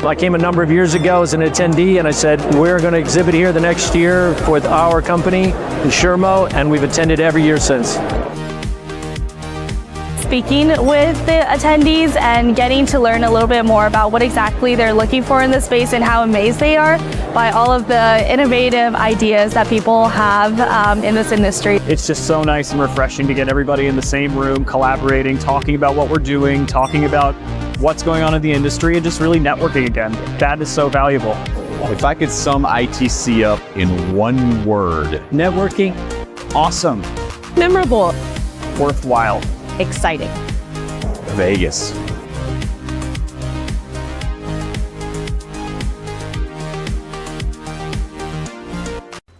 I came a number of years ago as an attendee, and I said, we're going to exhibit here the next year for our company, the Shermo, and we've attended every year since. Speaking with the attendees and getting to learn a little bit more about what exactly they're looking for in this space and how amazed they are by all of the innovative ideas that people have in this industry. It's just so nice and refreshing to get everybody in the same room, collaborating, talking about what we're doing, talking about what's going on in the industry, and just really networking again. That is so valuable. If I could sum ITC up in one word. Networking. Awesome. Memorable. Worthwhile. Exciting. Vegas.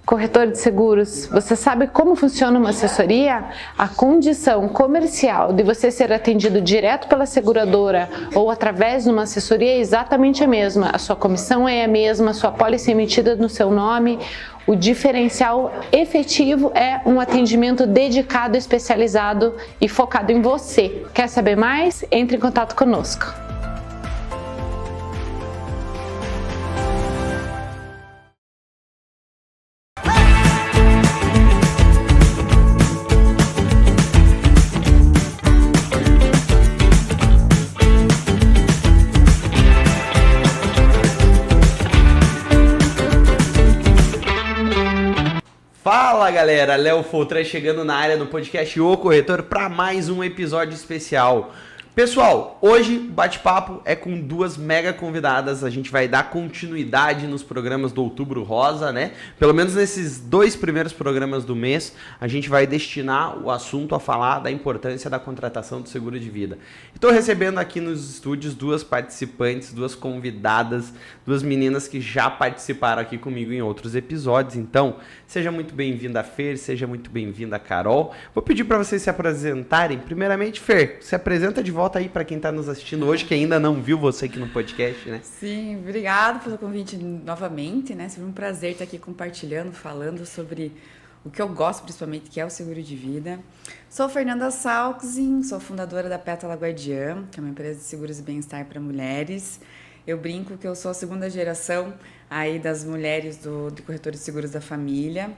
Corretor de seguros, você sabe como funciona uma assessoria? A condição comercial de você ser atendido direto pela seguradora ou através de uma assessoria é exatamente a mesma. A sua comissão é a mesma, a sua pólice é emitida no seu nome. O diferencial efetivo é um atendimento dedicado, especializado e focado em você. Quer saber mais? Entre em contato conosco. Fala galera, Léo Foltran chegando na área do podcast O Corretor para mais um episódio especial. Pessoal, hoje o bate-papo é com duas mega convidadas, a gente vai dar continuidade nos programas do Outubro Rosa, né? Pelo menos nesses 2 primeiros programas do mês, a gente vai destinar o assunto a falar da importância da contratação do seguro de vida. Estou recebendo aqui nos estúdios 2 participantes, 2 convidadas, 2 meninas que já participaram aqui comigo em outros episódios, então seja muito bem-vinda Fer, seja muito bem-vinda Carol. Vou pedir para vocês se apresentarem. Primeiramente, Fer, se apresenta de volta aí para quem está nos assistindo hoje, que ainda não viu você aqui no podcast, né? Sim, obrigado pelo convite novamente, né? Sempre um prazer estar aqui compartilhando, falando sobre o que eu gosto principalmente, que é o seguro de vida. Sou Fernanda Salkzin, sou fundadora da Pétala Guardiã, que é uma empresa de seguros e bem-estar para mulheres. Eu brinco que eu sou a segunda geração aí das mulheres do corretor de seguros da família.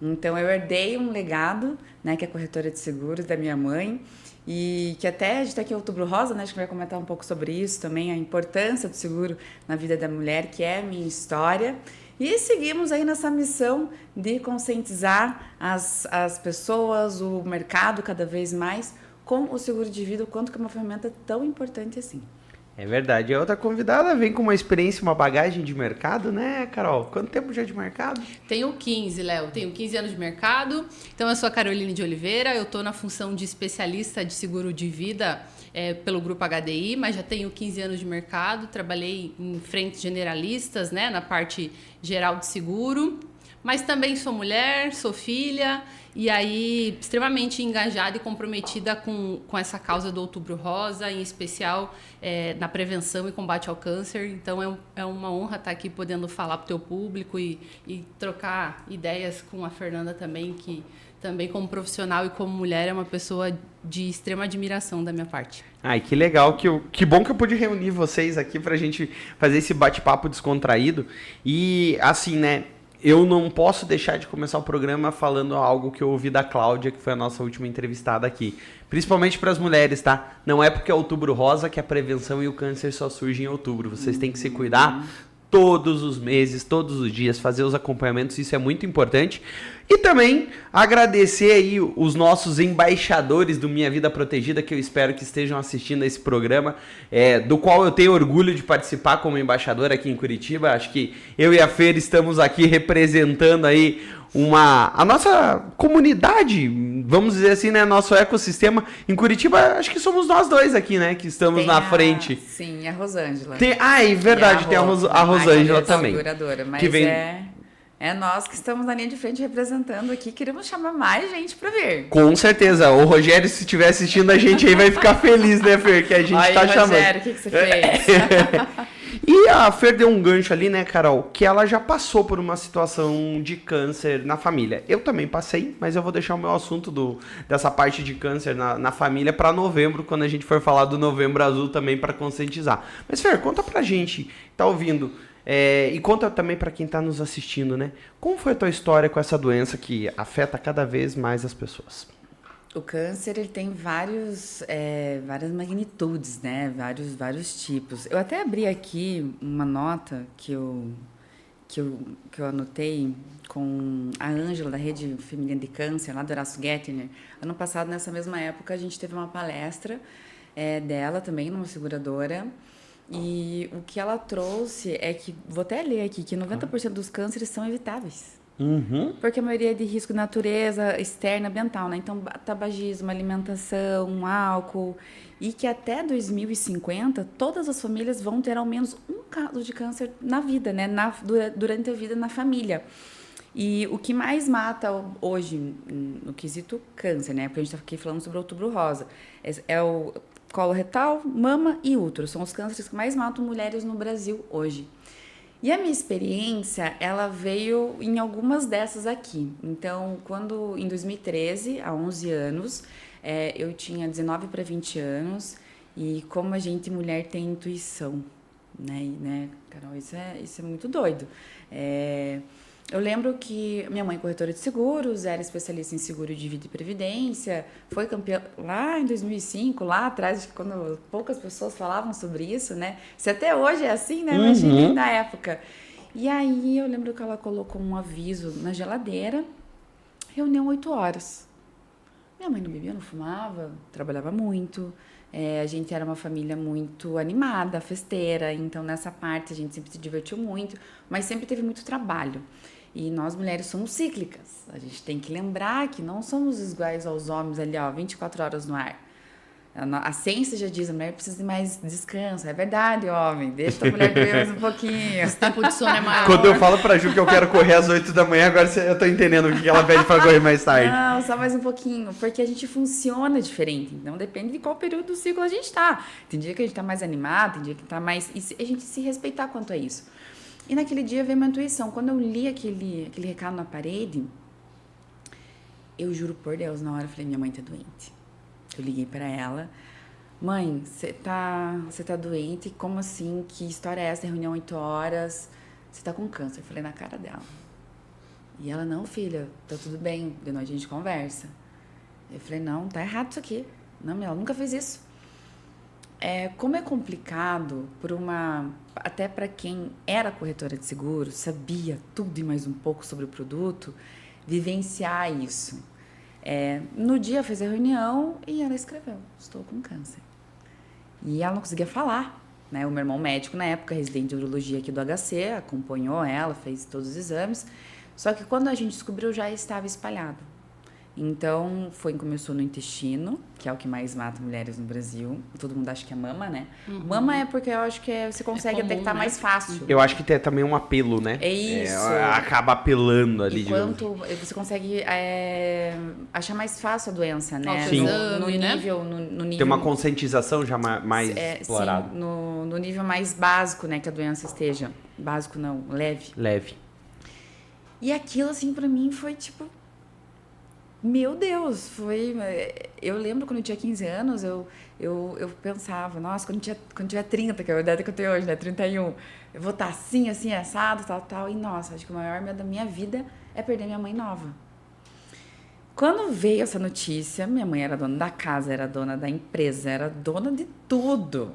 Então eu herdei um legado, né, que é a corretora de seguros da minha mãe, e que até a gente está aqui em Outubro Rosa, né, a gente vai comentar um pouco sobre isso também, a importância do seguro na vida da mulher, que é a minha história. E seguimos aí nessa missão de conscientizar as pessoas, o mercado cada vez mais com o seguro de vida, o quanto que é uma ferramenta tão importante assim. É verdade. A outra convidada vem com uma experiência, uma bagagem de mercado, né, Carol? Quanto tempo já de mercado? Tenho 15, Léo. Tenho 15 anos de mercado. Então, eu sou a Caroline de Oliveira. Eu estou na função de especialista de seguro de vida pelo Grupo HDI, mas já tenho 15 anos de mercado. Trabalhei em frentes generalistas, né, na parte geral de seguro. Mas também sou mulher, sou filha e aí extremamente engajada e comprometida com essa causa do Outubro Rosa, em especial na prevenção e combate ao câncer. Então é uma honra estar aqui podendo falar para o teu público e trocar ideias com a Fernanda também, que também como profissional e como mulher é uma pessoa de extrema admiração da minha parte. Ai, que legal, que bom que eu pude reunir vocês aqui pra gente fazer esse bate-papo descontraído. E assim, né, eu não posso deixar de começar o programa falando algo que eu ouvi da Cláudia, que foi a nossa última entrevistada aqui. Principalmente para as mulheres, tá? Não é porque é Outubro Rosa que a prevenção e o câncer só surgem em outubro. Vocês têm que se cuidar todos os meses, todos os dias, fazer os acompanhamentos, isso é muito importante. E também agradecer aí os nossos embaixadores do Minha Vida Protegida, que eu espero que estejam assistindo a esse programa, do qual eu tenho orgulho de participar como embaixador aqui em Curitiba. Acho que eu e a Fer estamos aqui representando aí a nossa comunidade, vamos dizer assim, né, nosso ecossistema. Em Curitiba, acho que somos nós dois aqui, né, que estamos na frente. Sim, a Rosângela. É verdade, tem a Rosângela também. Mas que vem... é nós que estamos na linha de frente representando aqui, queremos chamar mais gente para vir. Com certeza, o Rogério, se estiver assistindo a gente aí, vai ficar feliz, né, Fer, que a gente tá chamando. Rogério, o que você fez? E a Fer deu um gancho ali, né, Carol? Que ela já passou por uma situação de câncer na família. Eu também passei, mas eu vou deixar o meu assunto dessa parte de câncer na família para novembro, quando a gente for falar do Novembro Azul também, para conscientizar. Mas, Fer, conta pra gente, tá ouvindo, e conta também para quem tá nos assistindo, né? Como foi a tua história com essa doença que afeta cada vez mais as pessoas? O câncer, ele tem várias magnitudes, né? Vários tipos. Eu até abri aqui uma nota que eu anotei com a Ângela, da Rede Feminina de Câncer, lá do Horácio Gettner. Ano passado, nessa mesma época, a gente teve uma palestra dela também, numa seguradora. E o que ela trouxe é que, vou até ler aqui, que 90% dos cânceres são evitáveis. Uhum. Porque a maioria é de risco de natureza, externa, ambiental, né? Então, tabagismo, alimentação, álcool. E que até 2050, todas as famílias vão ter ao menos um caso de câncer na vida, né? Durante a vida na família. E o que mais mata hoje, no quesito câncer, né? Porque a gente está aqui falando sobre o Outubro Rosa. É o colo retal, mama e útero. São os cânceres que mais matam mulheres no Brasil hoje. E a minha experiência, ela veio em algumas dessas aqui. Então, em 2013, há 11 anos, eu tinha 19 para 20 anos, e como a gente, mulher, tem intuição, né, Carol? Isso é muito doido. Eu lembro que minha mãe é corretora de seguros, era especialista em seguro de vida e previdência, foi campeã lá em 2005, lá atrás, quando poucas pessoas falavam sobre isso, né? Se até hoje é assim, né? Imagina na época. E aí eu lembro que ela colocou um aviso na geladeira, reunião 8 horas. Minha mãe não bebia, não fumava, trabalhava muito. A gente era uma família muito animada, festeira, então nessa parte a gente sempre se divertiu muito, mas sempre teve muito trabalho. E nós mulheres somos cíclicas. A gente tem que lembrar que não somos iguais aos homens ali, 24 horas no ar. A ciência já diz, a mulher precisa de mais descanso. É verdade, homem. Deixa a mulher dormir mais um pouquinho. Esse tempo de sono é maior. Quando eu falo pra Ju que eu quero correr às 8 da manhã, agora eu tô entendendo o que ela pede pra correr mais tarde. Não, só mais um pouquinho. Porque a gente funciona diferente. Então, depende de qual período do ciclo a gente tá. Tem dia que a gente tá mais animado, tem dia que tá mais... E a gente se respeitar quanto a isso. E naquele dia veio uma intuição. Quando eu li aquele recado na parede, eu juro por Deus, na hora eu falei, minha mãe tá doente. Eu liguei para ela, mãe, você tá doente? Como assim? Que história é essa? Reunião 8 horas, você tá com câncer. Eu falei na cara dela. E ela, não, filha, tá tudo bem, de noite a gente conversa. Eu falei, não, tá errado isso aqui. Não, ela nunca fez isso. Como é complicado, até para quem era corretora de seguros, sabia tudo e mais um pouco sobre o produto, vivenciar isso. No dia fez a reunião e ela escreveu, estou com câncer. E ela não conseguia falar, né? O meu irmão médico, na época, residente de urologia aqui do HC, acompanhou ela, fez todos os exames, só que quando a gente descobriu já estava espalhado. Então, começou no intestino, que é o que mais mata mulheres no Brasil. Todo mundo acha que é mama, né? Uhum. Mama é porque eu acho que você consegue comum, detectar, né? Mais fácil. Eu acho que tem também um apelo, né? É isso. Acaba apelando ali. Enquanto você consegue achar mais fácil a doença, né? Sim. No nível... Tem uma conscientização já mais explorada. Sim, no nível mais básico, né? Que a doença esteja. Básico não, leve. Leve. E aquilo, assim, pra mim foi tipo... Meu Deus, eu lembro quando eu tinha 15 anos, eu pensava, nossa, quando tiver 30, que é a idade que eu tenho hoje, né, 31, eu vou estar assim, assado, tal, e nossa, acho que o maior medo da minha vida é perder minha mãe nova. Quando veio essa notícia, minha mãe era dona da casa, era dona da empresa, era dona de tudo.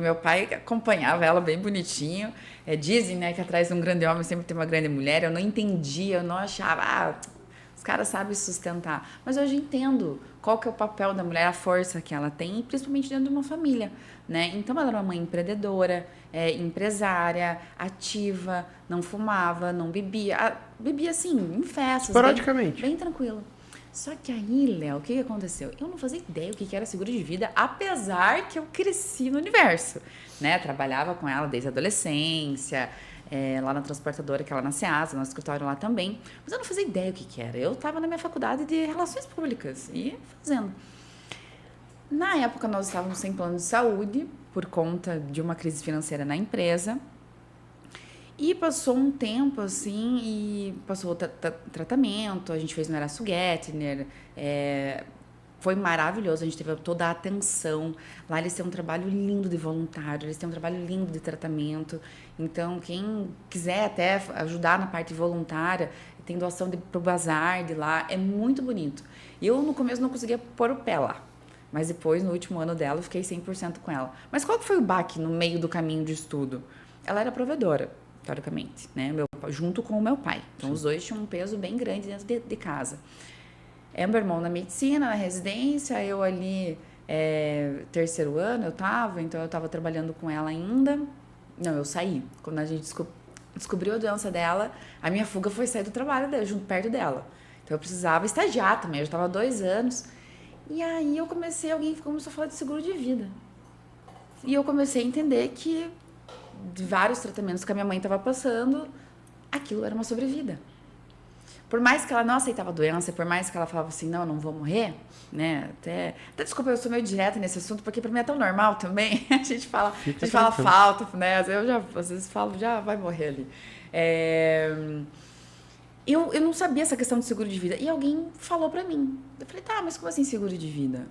Meu pai acompanhava ela bem bonitinho. Dizem, né, que atrás de um grande homem sempre tem uma grande mulher. Eu não entendia, eu não achava... Os caras sabem sustentar. Mas hoje eu entendo qual que é o papel da mulher, a força que ela tem, principalmente dentro de uma família, né? Então, ela era uma mãe empreendedora, empresária, ativa, não fumava, não bebia. Bebia, assim, em festas. Esporadicamente. Bem tranquilo. Só que aí, Léo, o que aconteceu? Eu não fazia ideia o que era seguro de vida, apesar que eu cresci no universo, né? Trabalhava com ela desde a adolescência, lá na transportadora, que ela na SEASA, no escritório lá também. Mas eu não fazia ideia o que era. Eu estava na minha faculdade de Relações Públicas e fazendo. Na época, nós estávamos sem plano de saúde, por conta de uma crise financeira na empresa. E passou um tempo, assim, e passou o tratamento, a gente fez no Erasto Gettner, foi maravilhoso, a gente teve toda a atenção. Lá eles têm um trabalho lindo de voluntário, eles têm um trabalho lindo de tratamento. Então, quem quiser até ajudar na parte voluntária, tem doação pro bazar de lá, é muito bonito. Eu, no começo, não conseguia pôr o pé lá. Mas depois, no último ano dela, eu fiquei 100% com ela. Mas qual que foi o baque no meio do caminho de estudo? Ela era provedora, teoricamente, né? Junto com o meu pai. Então, os dois tinham um peso bem grande dentro de casa. Meu irmão na medicina, na residência, eu ali, terceiro ano eu tava trabalhando com ela ainda. Não, eu saí. Quando a gente descobriu a doença dela, a minha fuga foi sair do trabalho dela, junto perto dela. Então, eu precisava estagiar também, eu já estava há 2 anos. E aí, alguém começou a falar de seguro de vida. E eu comecei a entender que, de vários tratamentos que a minha mãe estava passando, aquilo era uma sobrevida. Por mais que ela não aceitava a doença, por mais que ela falava assim, não vou morrer, né? Até desculpa, eu sou meio direta nesse assunto, porque pra mim é tão normal também. A gente fala falta, né? Eu às vezes falo, já vai morrer ali. Eu não sabia essa questão de seguro de vida. E alguém falou pra mim. Eu falei, mas como assim seguro de vida?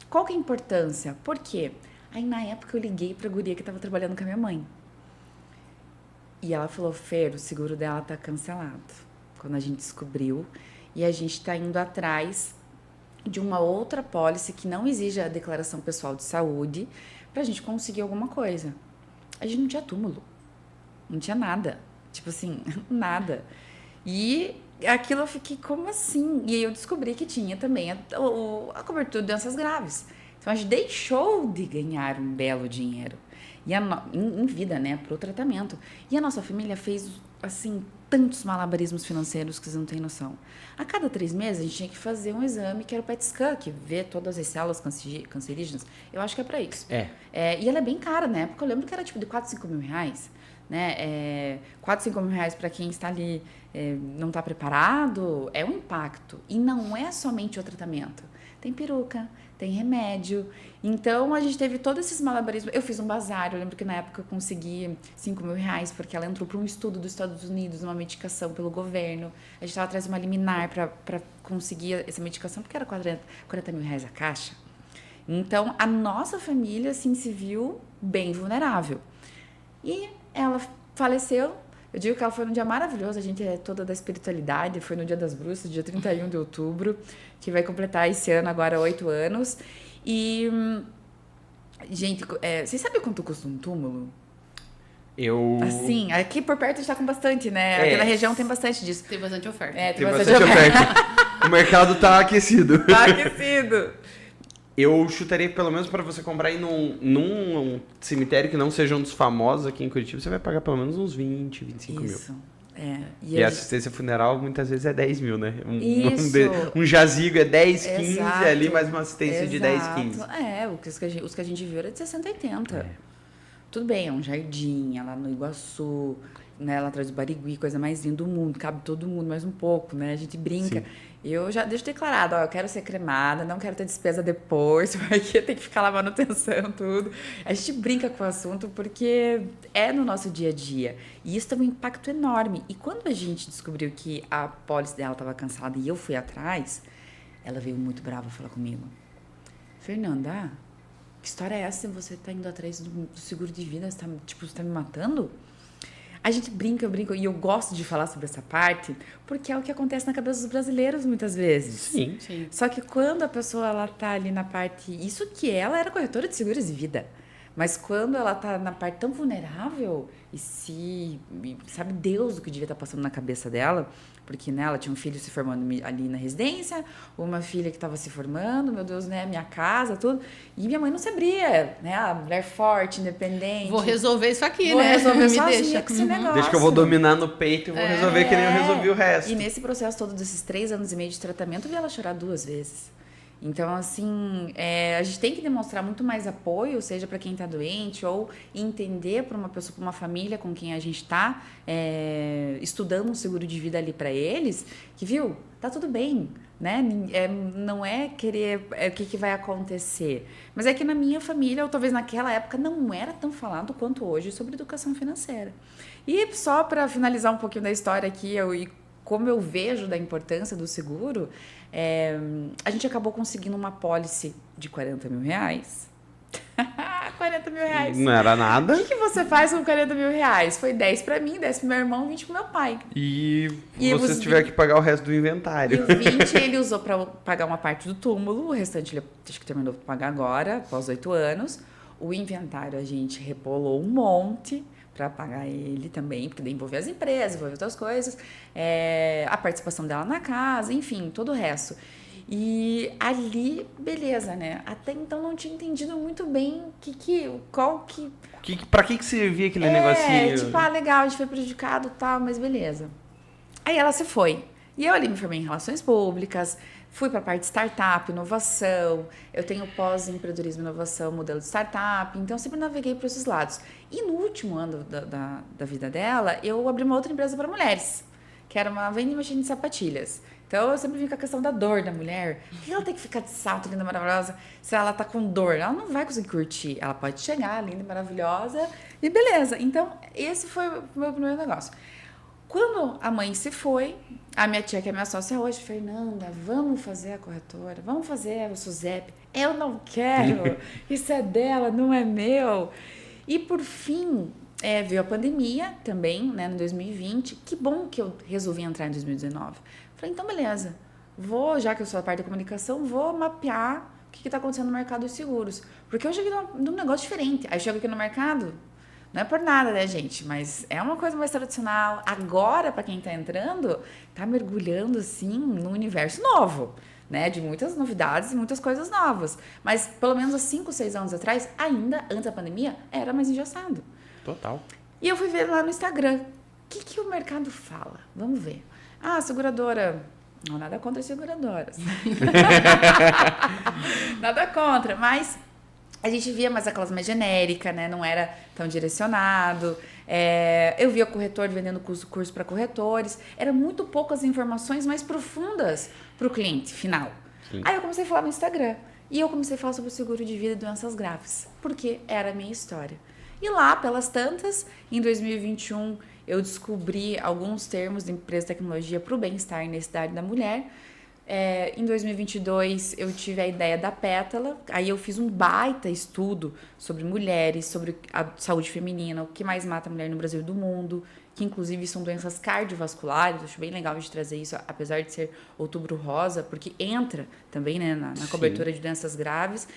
Qual que é a importância? Por quê? Aí, na época, eu liguei pra guria que tava trabalhando com a minha mãe. E ela falou, Fer, o seguro dela tá cancelado. Quando a gente descobriu, e a gente está indo atrás de uma outra pólice que não exige a declaração pessoal de saúde para a gente conseguir alguma coisa. A gente não tinha túmulo, não tinha nada, tipo assim, nada. E aquilo eu fiquei, como assim? E aí eu descobri que tinha também a cobertura de doenças graves. Então a gente deixou de ganhar um belo dinheiro e em vida, né, para o tratamento. E a nossa família fez, assim, tantos malabarismos financeiros que vocês não têm noção. A cada 3 meses, a gente tinha que fazer um exame, que era o PET scan, que vê todas as células cancerígenas. Eu acho que é para isso. E ela é bem cara, na época eu lembro que era tipo de 4, 5 mil reais. Né? 4, 5 mil reais para quem está ali, não está preparado, é um impacto. E não é somente o tratamento. Tem peruca, tem remédio. Então, a gente teve todos esses malabarismos. Eu fiz um bazar, eu lembro que na época eu consegui 5 mil reais, porque ela entrou para um estudo dos Estados Unidos, uma medicação pelo governo. A gente estava atrás de uma liminar para conseguir essa medicação, porque era 40 mil reais a caixa. Então, a nossa família, assim, se viu bem vulnerável. E ela faleceu. Eu digo que ela foi num dia maravilhoso, a gente é toda da espiritualidade, foi no Dia das Bruxas, dia 31 de outubro, que vai completar esse ano agora 8 anos. E, gente, vocês sabem quanto custa um túmulo? Assim, aqui por perto a gente tá com bastante, né? Aqui na região tem bastante disso. Tem bastante oferta. Tem bastante oferta. O mercado tá aquecido. Tá aquecido. Eu chutaria pelo menos para você comprar aí num cemitério que não seja um dos famosos aqui em Curitiba, você vai pagar pelo menos uns 20, 25 mil. Isso. E a assistência funeral muitas vezes é 10 mil, né? Isso. Um jazigo é 10, 15, Exato. ali mais uma assistência de 10, 15. Os que a gente viu era de 60, 80. Tudo bem, é um jardim, é lá no Iguaçu, né, lá atrás do Barigui, coisa mais linda do mundo, cabe todo mundo mais um pouco, né? A gente brinca. Sim. Eu já deixo declarado, eu quero ser cremada, não quero ter despesa depois, porque tem que ficar lá manutenção, tudo. A gente brinca com o assunto porque é no nosso dia a dia. E isso tem um impacto enorme. E quando a gente descobriu que a pólice dela estava cancelada e eu fui atrás, ela veio muito brava falar comigo. Fernanda, que história é essa? Você está indo atrás do seguro de vida? Você tá me matando? A gente brinca, e eu gosto de falar sobre essa parte, porque é o que acontece na cabeça dos brasileiros muitas vezes. Sim. Só que quando a pessoa ela tá ali na parte... Isso que ela era corretora de seguros de vida. Mas quando ela tá na parte tão vulnerável, sabe Deus o que devia estar passando na cabeça dela, porque né, ela tinha um filho se formando ali na residência, uma filha que estava se formando, meu Deus, né, minha casa, tudo. E minha mãe não se abria, né, a mulher forte, independente. Vou resolver isso aqui, vou né? resolver Me deixa com esse negócio. Deixa que eu vou dominar no peito e vou resolver que nem eu resolvi o resto. E nesse processo todo desses 3 anos e meio de tratamento, eu vi ela chorar 2 vezes. Então, assim, a gente tem que demonstrar muito mais apoio, seja para quem está doente, ou entender para uma pessoa, para uma família com quem a gente está estudando um seguro de vida ali para eles, que, viu, tá tudo bem, né? Não é querer o que vai acontecer. Mas é que na minha família, ou talvez naquela época, não era tão falado quanto hoje sobre educação financeira. E só para finalizar um pouquinho da história aqui, e como eu vejo da importância do seguro, a gente acabou conseguindo uma pólice de R$40 mil. R$40 mil. Não era nada. O que você faz com R$40 mil? Foi 10 para mim, 10 pro meu irmão, 20 pro meu pai. E você tiver que pagar o resto do inventário. E o 20 ele usou para pagar uma parte do túmulo, o restante ele acho que terminou de pagar agora, após 8 anos. O inventário a gente repolou um monte para pagar ele também, porque daí envolveu as empresas, envolveu outras coisas, a participação dela na casa, enfim, todo o resto. E ali, beleza, né? Até então não tinha entendido muito bem Pra que servia aquele negocinho? Tipo, legal, a gente foi prejudicado e tal, mas beleza. Aí ela se foi. E eu ali me formei em Relações Públicas, fui para a parte de startup, inovação, eu tenho pós-empreendedorismo, inovação, modelo de startup, então sempre naveguei para esses lados. E no último ano da vida dela, eu abri uma outra empresa para mulheres, que era uma vending machine de sapatilhas. Então eu sempre vim com a questão da dor da mulher. Por que ela tem que ficar de salto, linda, maravilhosa, se ela tá com dor? Ela não vai conseguir curtir. Ela pode chegar, linda, maravilhosa, e beleza. Então esse foi o meu primeiro negócio. Quando a mãe se foi, a minha tia, que é minha sócia hoje, Fernanda, vamos fazer a corretora, vamos fazer o SUSEP. Eu não quero, isso é dela, não é meu. E por fim, veio a pandemia também, né, em 2020. Que bom que eu resolvi entrar em 2019. Falei, então beleza, já que eu sou a parte da comunicação, vou mapear o que está acontecendo no mercado dos seguros. Porque eu cheguei num negócio diferente. Aí chego aqui no mercado, não é por nada, né, gente? Mas é uma coisa mais tradicional. Agora, para quem está entrando, está mergulhando, assim, num universo novo, né? De muitas novidades e muitas coisas novas. Mas, pelo menos há 5, 6 anos atrás, ainda antes da pandemia, era mais engessado. Total. E eu fui ver lá no Instagram. O que o mercado fala? Vamos ver. Seguradora... Não, nada contra as seguradoras. Nada contra, mas... A gente via mais aquelas mais genéricas, né? Não era tão direcionado. Eu via corretor vendendo curso para corretores. Eram muito poucas informações mais profundas para o cliente final. Sim. Aí eu comecei a falar no Instagram. E eu comecei a falar sobre o seguro de vida e doenças graves. Porque era a minha história. E lá, pelas tantas, em 2021, eu descobri alguns termos de empresa de tecnologia para o bem-estar e necessidade da mulher. Em 2022, eu tive a ideia da Pétala, aí eu fiz um baita estudo sobre mulheres, sobre a saúde feminina, o que mais mata a mulher no Brasil e do mundo, que inclusive são doenças cardiovasculares, eu acho bem legal de trazer isso, apesar de ser Outubro Rosa, porque entra também, né, na cobertura de doenças graves.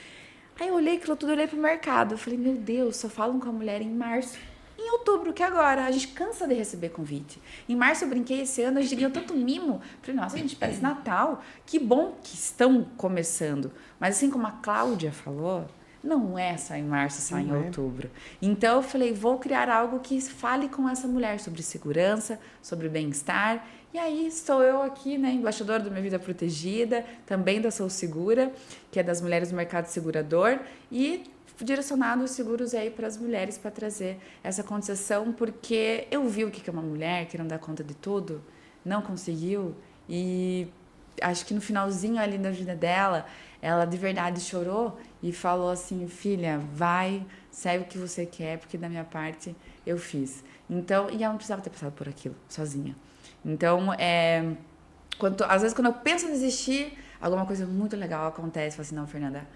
Aí eu olhei aquilo tudo, olhei pro mercado, eu falei, meu Deus, só falam com a mulher em março. Em outubro, que agora, a gente cansa de receber convite. Em março eu brinquei esse ano, a gente ganhou tanto mimo. Falei, nossa, a gente parece Natal. Que bom que estão começando. Mas assim como a Cláudia falou, não é só em março, só em outubro. Então eu falei, vou criar algo que fale com essa mulher sobre segurança, sobre bem-estar. E aí estou eu aqui, né, embaixadora do Minha Vida Protegida, também da Sou Segura, que é das mulheres do mercado segurador, e direcionado os seguros aí para as mulheres para trazer essa concessão, porque eu vi o que é uma mulher que não dá conta de tudo, não conseguiu, e acho que no finalzinho ali da vida dela, ela de verdade chorou e falou assim, filha, vai, segue o que você quer, porque da minha parte eu fiz. Então, e ela não precisava ter passado por aquilo, sozinha. Então, às vezes quando eu penso em desistir, alguma coisa muito legal acontece, eu falo assim, não, Fernanda,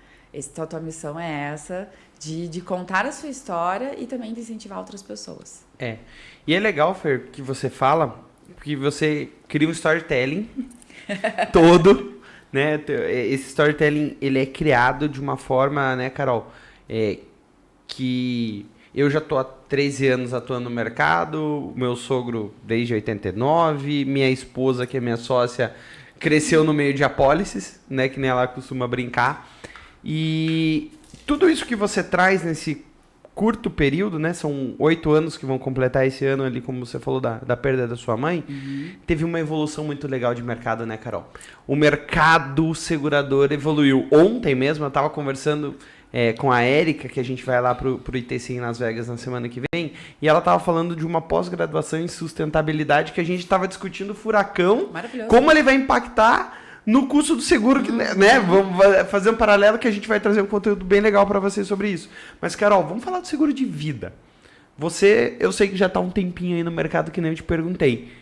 a tua missão é essa, de contar a sua história e também de incentivar outras pessoas. E é legal, Fer, que você fala, porque você cria um storytelling todo, né? Esse storytelling, ele é criado de uma forma, né, Carol, que eu já tô há 13 anos atuando no mercado, o meu sogro desde 89, minha esposa, que é minha sócia, cresceu no meio de apólices, né, que nem ela costuma brincar. E tudo isso que você traz nesse curto período, né? São 8 anos que vão completar esse ano ali, como você falou, da perda da sua mãe. Teve uma evolução muito legal de mercado, né, Carol? O mercado segurador evoluiu. Ontem mesmo eu estava conversando com a Érica, que a gente vai lá pro ITC em Las Vegas na semana que vem, e ela tava falando de uma pós-graduação em sustentabilidade que a gente tava discutindo o furacão, como ele vai impactar no custo do seguro, que, né? Vamos fazer um paralelo que a gente vai trazer um conteúdo bem legal para vocês sobre isso. Mas, Carol, vamos falar do seguro de vida. Você, eu sei que já tá um tempinho aí no mercado, que nem eu te perguntei.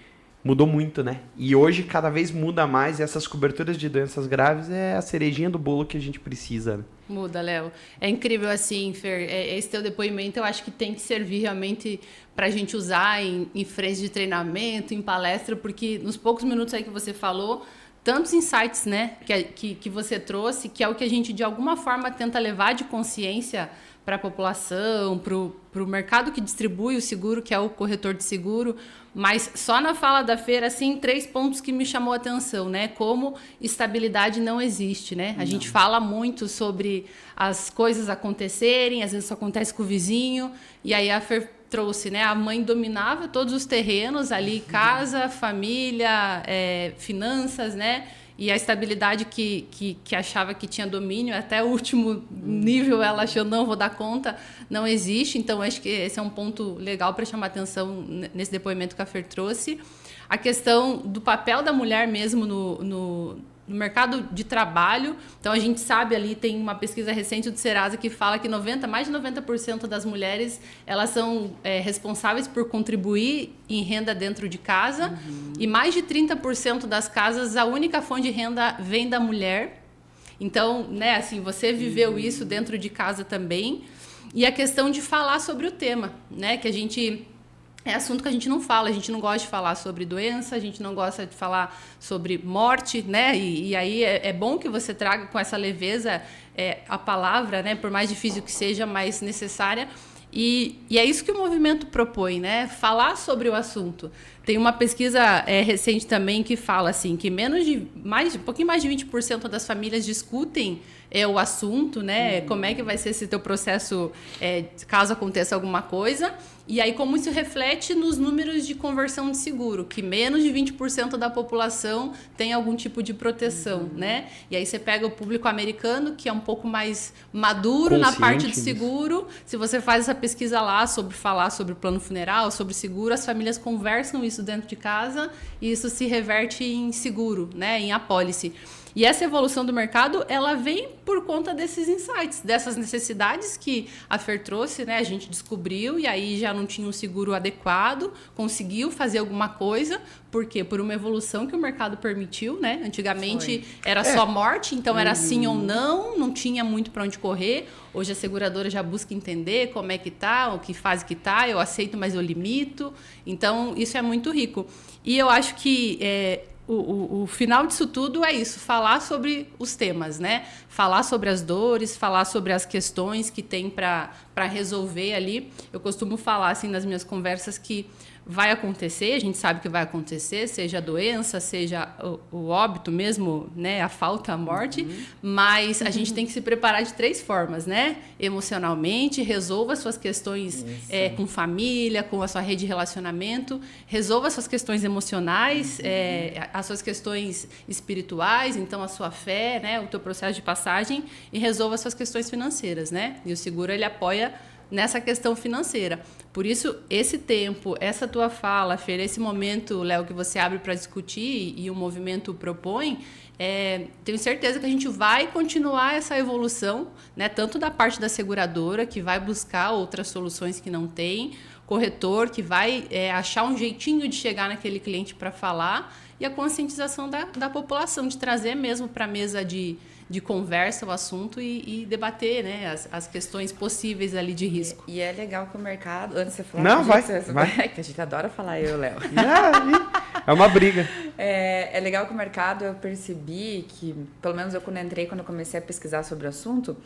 Mudou muito, né? E hoje cada vez muda mais, e essas coberturas de doenças graves é a cerejinha do bolo que a gente precisa, né? Muda, Léo. É incrível assim, Fer. Esse teu depoimento eu acho que tem que servir realmente para a gente usar em frente de treinamento, em palestra, porque nos poucos minutos aí que você falou, tantos insights, né, que você trouxe, que é o que a gente de alguma forma tenta levar de consciência para a população, para o mercado que distribui o seguro, que é o corretor de seguro. Mas só na fala da Fer, assim, 3 pontos que me chamou a atenção, né? Como estabilidade não existe, né? A gente fala muito sobre as coisas acontecerem, às vezes isso acontece com o vizinho, e aí a Fer trouxe, né? A mãe dominava todos os terrenos ali, casa, família, finanças, né? E a estabilidade que achava que tinha domínio, até o último nível ela achou, não vou dar conta, não existe. Então, acho que esse é um ponto legal para chamar atenção nesse depoimento que a Fer trouxe. A questão do papel da mulher mesmo no mercado de trabalho. Então, a gente sabe ali, tem uma pesquisa recente do Serasa que fala que mais de 90% das mulheres, elas são responsáveis por contribuir em renda dentro de casa. E mais de 30% das casas, a única fonte de renda vem da mulher. Então, né, assim, você viveu isso dentro de casa também. E a questão de falar sobre o tema, né, que a gente... É assunto que a gente não fala, a gente não gosta de falar sobre doença, a gente não gosta de falar sobre morte, né? E aí é bom que você traga com essa leveza a palavra, né? Por mais difícil que seja, mais necessária. E é isso que o movimento propõe, né? Falar sobre o assunto. Tem uma pesquisa recente também que fala assim, que um pouquinho mais de 20% das famílias discutem o assunto, né? Como é que vai ser esse teu processo caso aconteça alguma coisa. E aí, como isso reflete nos números de conversão de seguro, que menos de 20% da população tem algum tipo de proteção, né? E aí você pega o público americano, que é um pouco mais maduro na parte de seguro. Se você faz essa pesquisa lá sobre falar sobre plano funeral, sobre seguro, as famílias conversam isso dentro de casa e isso se reverte em seguro, né? Em apólice. E essa evolução do mercado, ela vem por conta desses insights, dessas necessidades que a Fer trouxe, né? A gente descobriu e aí já não tinha um seguro adequado, conseguiu fazer alguma coisa, por quê? Por uma evolução que o mercado permitiu, né? Antigamente era só morte, então era sim ou não tinha muito para onde correr. Hoje a seguradora já busca entender como é que tá, o que fase que tá, eu aceito, mas eu limito. Então, isso é muito rico. E eu acho que... O final disso tudo é isso, falar sobre os temas, né? Falar sobre as dores, falar sobre as questões que tem para resolver ali. Eu costumo falar assim nas minhas conversas que vai acontecer, a gente sabe que vai acontecer, seja a doença, seja o óbito mesmo, né? A falta, a morte, mas a gente tem que se preparar de 3 formas, né? Emocionalmente, resolva suas questões com família, com a sua rede de relacionamento, resolva suas questões emocionais, as suas questões espirituais, então a sua fé, né? O teu processo de passagem, e resolva as suas questões financeiras, né? E o seguro, ele apoia nessa questão financeira. Por isso, esse tempo, essa tua fala, Fer, esse momento, Léo, que você abre para discutir e o movimento propõe, tenho certeza que a gente vai continuar essa evolução, né? Tanto da parte da seguradora, que vai buscar outras soluções que não tem, corretor, que vai achar um jeitinho de chegar naquele cliente para falar, e a conscientização da população, de trazer mesmo para a mesa de conversa o assunto e debater, né, as questões possíveis ali de risco. E é legal que o mercado... Antes de você falar... Não, vai. Que a gente adora falar eu, Léo. É uma briga. É legal que o mercado, eu percebi que, pelo menos quando eu comecei a pesquisar sobre o assunto,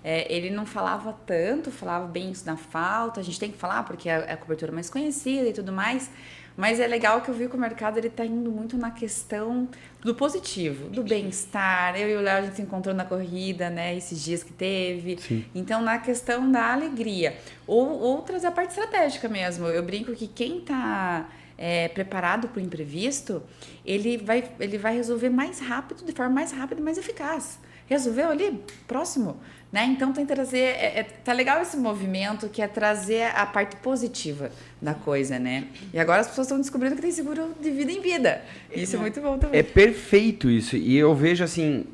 ele não falava tanto, falava bem isso na falta, a gente tem que falar porque é a cobertura mais conhecida e tudo mais, mas é legal que eu vi que o mercado está indo muito na questão do positivo, do bem-estar. Eu e o Léo, a gente se encontrou na corrida, né, esses dias que teve. Sim. Então, na questão da alegria. Outras, a parte estratégica mesmo. Eu brinco que quem está preparado para o imprevisto, ele vai resolver mais rápido, de forma mais rápida e mais eficaz. Resolveu ali, próximo, né? Então tem que trazer, tá legal esse movimento que é trazer a parte positiva da coisa, né? E agora as pessoas estão descobrindo que tem seguro de vida em vida. Isso é muito bom também. É perfeito isso. E eu vejo assim,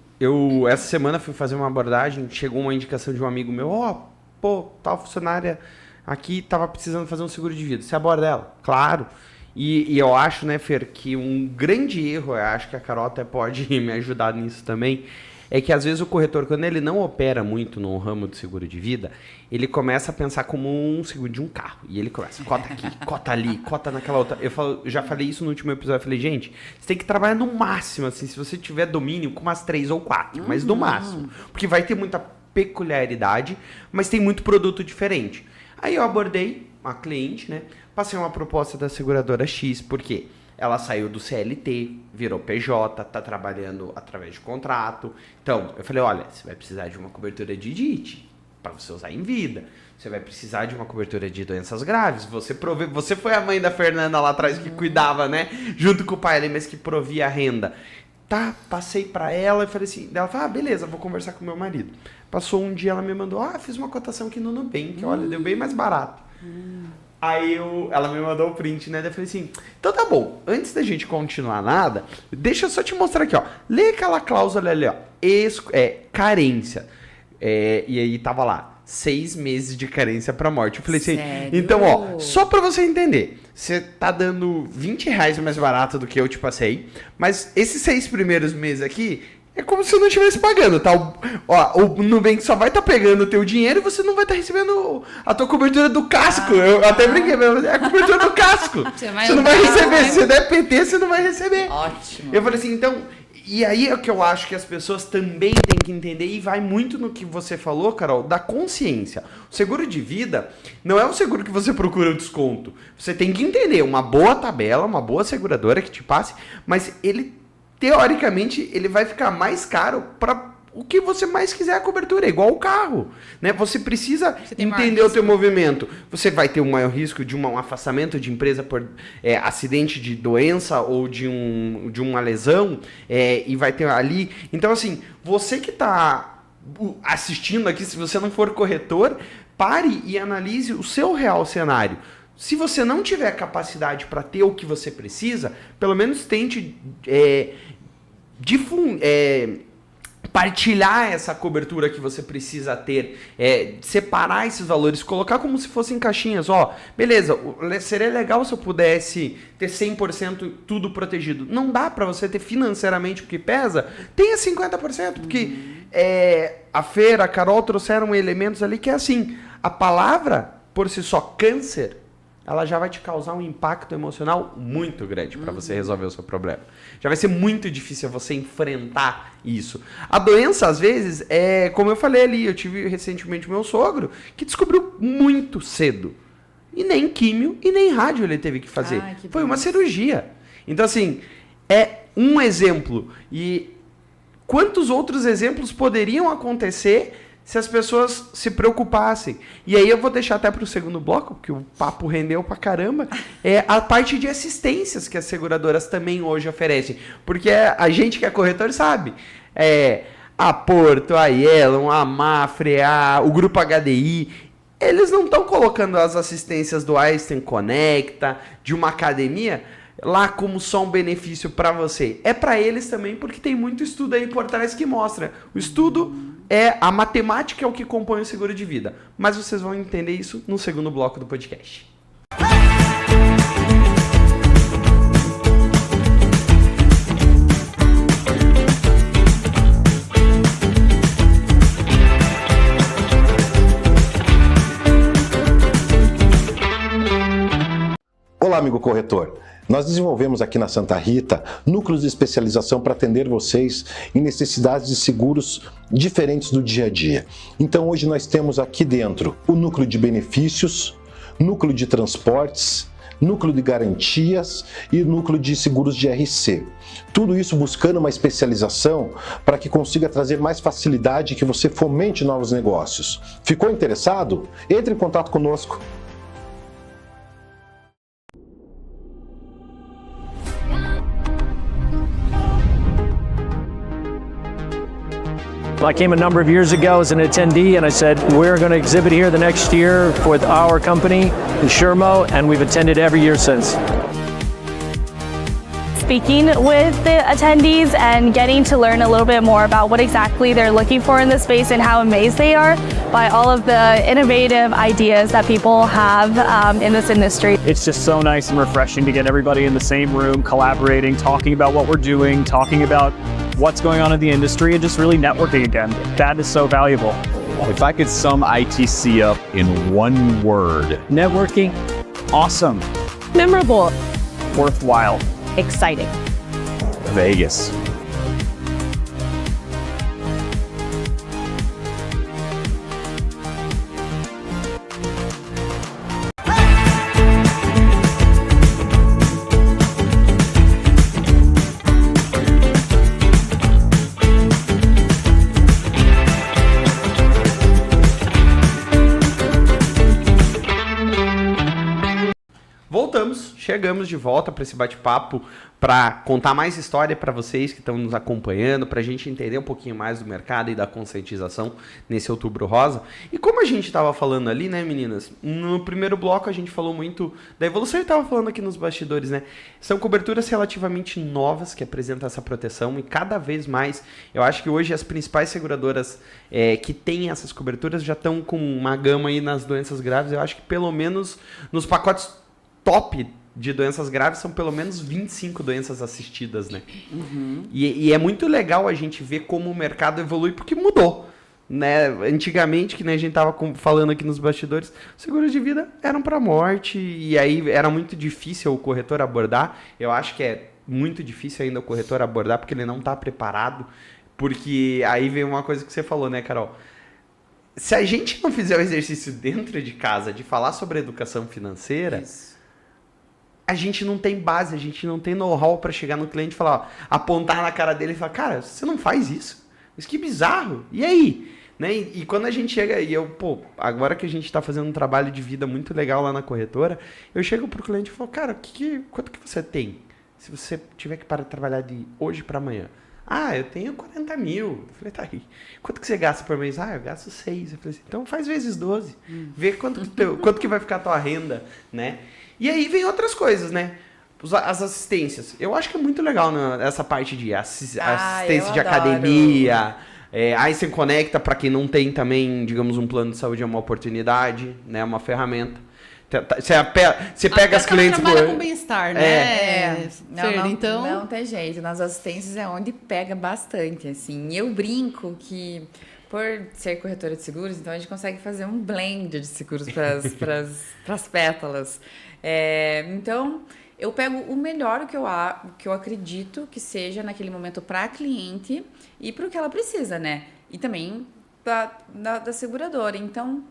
essa semana fui fazer uma abordagem, chegou uma indicação de um amigo meu, tal funcionária aqui tava precisando fazer um seguro de vida. Você aborda ela? Claro. E eu acho, né, Fer, que um grande erro, eu acho que a Carol até pode me ajudar nisso também, é que às vezes o corretor, quando ele não opera muito no ramo do seguro de vida, ele começa a pensar como um seguro de um carro. E ele começa, cota aqui, cota ali, cota naquela outra. Eu já falei isso no último episódio, eu falei, gente, você tem que trabalhar no máximo, assim, se você tiver domínio, com umas 3 ou 4, mas no máximo. Porque vai ter muita peculiaridade, mas tem muito produto diferente. Aí eu abordei uma cliente, né, passei uma proposta da seguradora X, por quê? Ela saiu do CLT, virou PJ, tá trabalhando através de contrato. Então, eu falei, olha, você vai precisar de uma cobertura de DIT para você usar em vida. Você vai precisar de uma cobertura de doenças graves. Você foi a mãe da Fernanda lá atrás que cuidava, né? Junto com o pai ali, mas que provia a renda. Tá, passei para ela e falei assim, ela falou, beleza, vou conversar com meu marido. Passou um dia, ela me mandou, fiz uma cotação aqui no Nubank, olha, deu bem mais barato. Aí ela me mandou o print, né? Daí eu falei assim, então tá bom, antes da gente continuar nada, deixa eu só te mostrar aqui, ó. Lê aquela cláusula ali, ó. Carência. E aí tava lá, 6 meses de carência pra morte. Eu falei assim, Sério? então, ó, só pra você entender, você tá dando R$20 mais barato do que eu te passei, mas esses 6 primeiros meses aqui, é como se eu não estivesse pagando, tá? O Nubank só vai estar pegando o teu dinheiro e você não vai estar recebendo a tua cobertura do casco. Eu até brinquei, mas é a cobertura do casco. Você não vai receber. Se der PT, você não vai receber. Ótimo. Eu falei assim, então... E aí é o que eu acho que as pessoas também têm que entender, e vai muito no que você falou, Carol, da consciência. O seguro de vida não é um seguro que você procura o desconto. Você tem que entender uma boa tabela, uma boa seguradora que te passe, mas ele... Teoricamente, ele vai ficar mais caro para o que você mais quiser a cobertura, é igual o carro, né? Você precisa entender o teu movimento. Você vai ter um maior risco de um afastamento de empresa por acidente de doença ou de uma lesão, e vai ter ali... Então, assim, você que está assistindo aqui, se você não for corretor, pare e analise o seu real cenário. Se você não tiver capacidade para ter o que você precisa, pelo menos tente partilhar essa cobertura que você precisa ter, separar esses valores, colocar como se fossem caixinhas. Beleza, seria legal se eu pudesse ter 100% tudo protegido. Não dá para você ter financeiramente porque pesa, tenha 50%, porque a Fer, a Carol trouxeram elementos ali que é assim, a palavra, por si só, câncer, ela já vai te causar um impacto emocional muito grande para você resolver o seu problema. Já vai ser muito difícil você enfrentar isso. A doença, às vezes, como eu falei ali, eu tive recentemente o meu sogro, que descobriu muito cedo. E nem químio e nem rádio ele teve que fazer. Foi uma cirurgia. Então, assim, é um exemplo. E quantos outros exemplos poderiam acontecer se as pessoas se preocupassem? E aí eu vou deixar até para o segundo bloco, porque o papo rendeu pra caramba, a parte de assistências que as seguradoras também hoje oferecem. Porque a gente que é corretor sabe, a Porto, a Yellow, a Mafre, o Grupo HDI, eles não estão colocando as assistências do Einstein Conecta, de uma academia, lá como só um benefício para você. É para eles também, porque tem muito estudo aí por trás que mostra. O estudo a matemática é o que compõe o seguro de vida. Mas vocês vão entender isso no segundo bloco do podcast. Olá, amigo corretor. Nós desenvolvemos aqui na Santa Rita núcleos de especialização para atender vocês em necessidades de seguros diferentes do dia a dia. Então hoje nós temos aqui dentro o núcleo de benefícios, núcleo de transportes, núcleo de garantias e núcleo de seguros de RC. Tudo isso buscando uma especialização para que consiga trazer mais facilidade e que você fomente novos negócios. Ficou interessado? Entre em contato conosco. I came a number of years ago as an attendee, and I said, we're going to exhibit here the next year for our company, Shermo, and we've attended every year since. Speaking with the attendees and getting to learn a little bit more about what exactly they're looking for in this space and how amazed they are by all of the innovative ideas that people have in this industry. It's just so nice and refreshing to get everybody in the same room, collaborating, talking about what we're doing, talking about what's going on in the industry, and just really networking again. That is so valuable. If I could sum ITC up in one word, Networking. Awesome. Memorable. Worthwhile. Exciting. Vegas. Voltamos, chegamos de volta para esse bate-papo para contar mais história para vocês que estão nos acompanhando, para a gente entender um pouquinho mais do mercado e da conscientização nesse Outubro Rosa. E como a gente estava falando ali, né, meninas? No primeiro bloco a gente falou muito da evolução e estava falando aqui nos bastidores, né? São coberturas relativamente novas que apresentam essa proteção e cada vez mais, eu acho que hoje as principais seguradoras que têm essas coberturas já estão com uma gama aí nas doenças graves. Eu acho que pelo menos nos pacotes top de doenças graves são pelo menos 25 doenças assistidas, né? Uhum. E é muito legal a gente ver como o mercado evolui, porque mudou, né? Antigamente, que nem a gente tava falando aqui nos bastidores, seguros de vida eram para morte, e aí era muito difícil o corretor abordar. Eu acho que é muito difícil ainda o corretor abordar, porque ele não está preparado, porque aí vem uma coisa que você falou, né, Carol? Se a gente não fizer o exercício dentro de casa de falar sobre educação financeira... Isso. A gente não tem base, a gente não tem know-how para chegar no cliente e falar, ó, apontar na cara dele e falar, cara, você não faz isso? Isso que bizarro. E aí? Né? E quando a gente chega, e eu, agora que a gente está fazendo um trabalho de vida muito legal lá na corretora, eu chego pro cliente e falo, cara, quanto que você tem se você tiver que parar de trabalhar de hoje para amanhã? Ah, eu tenho 40 mil. Eu falei, tá aí. Quanto que você gasta por mês? Ah, eu gasto 6. Eu falei assim, então faz vezes 12. Vê quanto que vai ficar a tua renda, né? E aí vem outras coisas, né? As assistências. Eu acho que é muito legal, né, essa parte de assistência de academia. Einstein Conecta, para quem não tem também, digamos, um plano de saúde, é uma oportunidade, né? Uma ferramenta. Você pega as clientes... trabalha com bem-estar, né? Então... Não tem jeito. Nas assistências é onde pega bastante, assim. Eu brinco que... Por ser corretora de seguros, então a gente consegue fazer um blend de seguros para as pétalas. Então, eu pego o melhor que eu acredito que seja naquele momento para a cliente e para o que ela precisa, né? E também da seguradora. Então,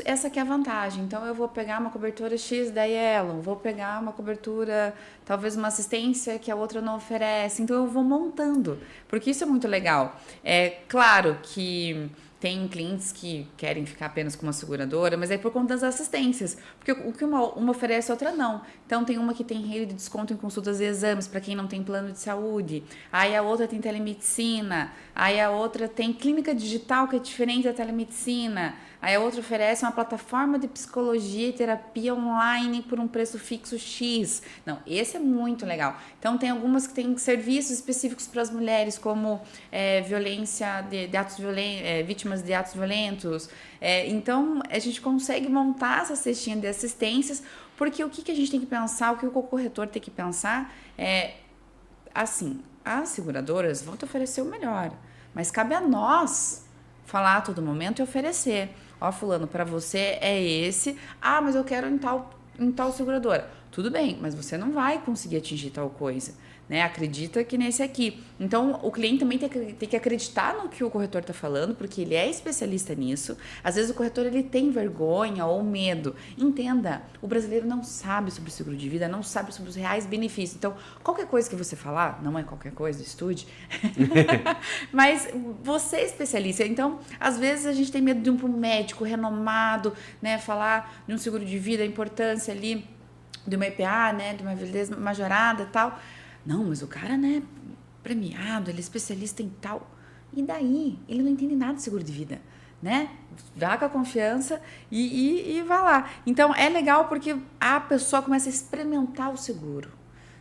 essa que é a vantagem. Então, eu vou pegar uma cobertura X da Yellow, vou pegar uma cobertura, talvez uma assistência que a outra não oferece. Então, eu vou montando, porque isso é muito legal. É claro que tem clientes que querem ficar apenas com uma seguradora, mas é por conta das assistências. Porque o que uma oferece, a outra não. Então, tem uma que tem rede de desconto em consultas e exames para quem não tem plano de saúde. Aí a outra tem telemedicina. Aí a outra tem clínica digital, que é diferente da telemedicina. Aí a outra oferece uma plataforma de psicologia e terapia online por um preço fixo X. Não, esse é muito legal. Então, tem algumas que têm serviços específicos para as mulheres, como violência de atos violentos, vítimas de atos violentos. Então, a gente consegue montar essa cestinha de assistências, porque o que a gente tem que pensar, o que o corretor tem que pensar é, assim, as seguradoras vão te oferecer o melhor, mas cabe a nós falar a todo momento e oferecer. Ó, fulano, para você é esse. Ah, mas eu quero em tal seguradora. Tudo bem, mas você não vai conseguir atingir tal coisa, né? Acredita que nesse aqui. Então, o cliente também tem que acreditar no que o corretor está falando, porque ele é especialista nisso. Às vezes o corretor ele tem vergonha ou medo. Entenda, o brasileiro não sabe sobre seguro de vida, não sabe sobre os reais benefícios. Então, qualquer coisa que você falar, não é qualquer coisa, estude. Mas você é especialista. Então, às vezes a gente tem medo de ir para um médico renomado, né? Falar de um seguro de vida, a importância ali de uma EPA, né? De uma validez majorada e tal. Não, mas o cara, né, premiado, ele é especialista em tal. E daí? Ele não entende nada de seguro de vida, né? Dá com a confiança e vai lá. Então, é legal porque a pessoa começa a experimentar o seguro.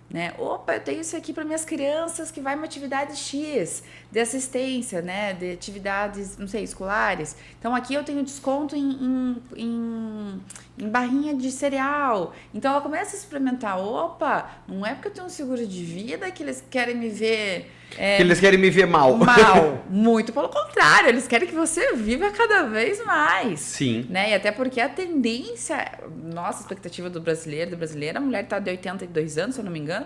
Né? Opa, eu tenho isso aqui para minhas crianças que vai uma atividade X de assistência, né? De atividades, não sei, escolares. Então, aqui eu tenho desconto em barrinha de cereal. Então, ela começa a experimentar. Opa, não é porque eu tenho um seguro de vida que eles querem me ver... que eles querem me ver mal. Mal. Muito pelo contrário, eles querem que você viva cada vez mais. Sim. Né? E até porque a tendência, nossa expectativa do brasileiro, da brasileira, a mulher está de 82 anos, se eu não me engano,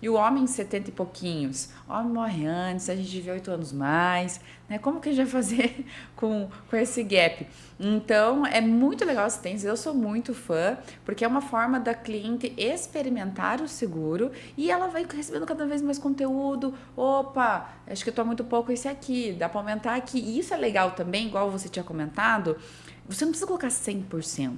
e o homem 70 e pouquinhos. O homem morre antes, a gente vê 8 anos mais, né? Como que a gente vai fazer com esse gap? Então, é muito legal esse tênis, eu sou muito fã, porque é uma forma da cliente experimentar o seguro e ela vai recebendo cada vez mais conteúdo. Opa, acho que eu tô muito pouco esse aqui, dá para aumentar aqui. E isso é legal também, igual você tinha comentado, você não precisa colocar 100%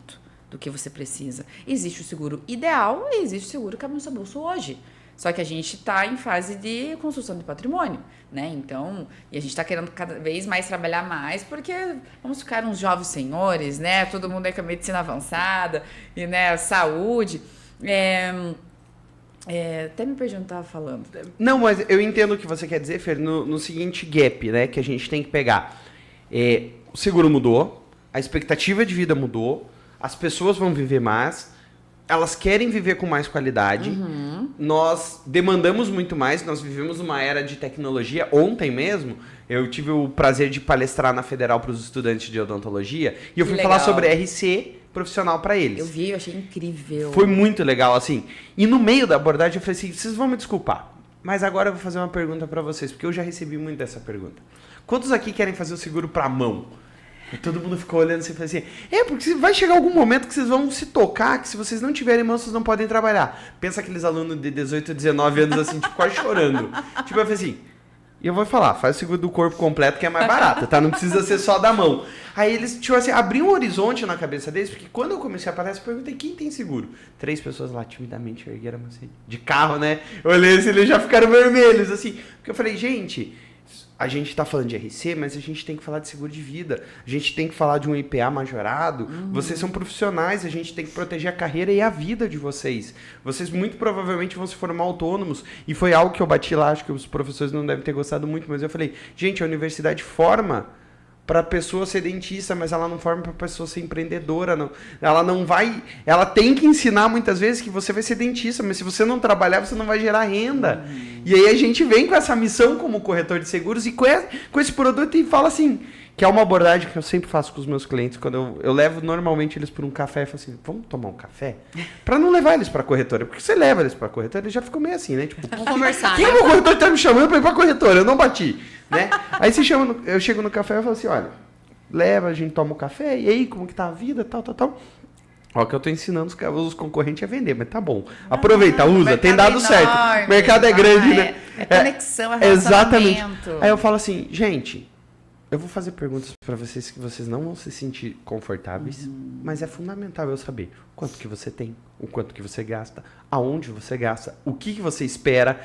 do que você precisa. Existe o seguro ideal e existe o seguro que cabe no seu bolso hoje. Só que a gente está em fase de construção de patrimônio, né? Então, e a gente está querendo cada vez mais trabalhar mais, porque vamos ficar uns jovens senhores, né? Todo mundo aí com a medicina avançada e, né, saúde. Até me perdi onde eu estava falando. Não, mas eu entendo o que você quer dizer, Fer, no seguinte gap, né? Que a gente tem que pegar. O seguro mudou, a expectativa de vida mudou, as pessoas vão viver mais, elas querem viver com mais qualidade, nós demandamos muito mais, nós vivemos uma era de tecnologia. Ontem mesmo, eu tive o prazer de palestrar na Federal para os estudantes de odontologia, e eu fui falar sobre RC profissional para eles. Eu vi, eu achei incrível. Foi muito legal, assim. E no meio da abordagem eu falei assim, vocês vão me desculpar, mas agora eu vou fazer uma pergunta para vocês, porque eu já recebi muito dessa pergunta. Quantos aqui querem fazer o seguro para mão? E todo mundo ficou olhando assim e falou assim, porque vai chegar algum momento que vocês vão se tocar que se vocês não tiverem mão, vocês não podem trabalhar. Pensa aqueles alunos de 18, 19 anos assim, tipo, quase chorando. Tipo, eu falei assim, e eu vou falar, faz o seguro do corpo completo que é mais barato, tá? Não precisa ser só da mão. Aí eles, tipo assim, abriam um horizonte na cabeça deles, porque quando eu comecei a palestra, eu perguntei, quem tem seguro? 3 pessoas lá timidamente ergueram assim, de carro, né? Eu olhei assim, eles já ficaram vermelhos, assim. Porque eu falei, gente... A gente está falando de RC, mas a gente tem que falar de seguro de vida. A gente tem que falar de um IPA majorado. Vocês são profissionais, a gente tem que proteger a carreira e a vida de vocês. Vocês muito provavelmente vão se formar autônomos. E foi algo que eu bati lá, acho que os professores não devem ter gostado muito, mas eu falei, gente, a universidade forma para a pessoa ser dentista, mas ela não forma para a pessoa ser empreendedora, não. Ela não vai... Ela tem que ensinar muitas vezes que você vai ser dentista, mas se você não trabalhar, você não vai gerar renda. E aí a gente vem com essa missão como corretor de seguros e com esse produto e fala assim, que é uma abordagem que eu sempre faço com os meus clientes, quando eu levo normalmente eles por um café e falo assim, vamos tomar um café? Para não levar eles para a corretora, porque você leva eles para a corretora, eles já ficam meio assim, né? Tipo, vamos conversar, quem né? é o corretor que tá me chamando para ir para a corretora? Eu não bati, né? Aí eu chego no café e falo assim, olha, leva, a gente toma um café, e aí, como que tá a vida, tal. Ó, que eu tô ensinando os concorrentes a vender, mas tá bom. Aproveita, usa, tem dado certo. O mercado é grande, né? É conexão, é relacionamento. Exatamente. Aí eu falo assim, gente, eu vou fazer perguntas para vocês que vocês não vão se sentir confortáveis, mas é fundamental eu saber o quanto que você tem, o quanto que você gasta, aonde você gasta, o que você espera.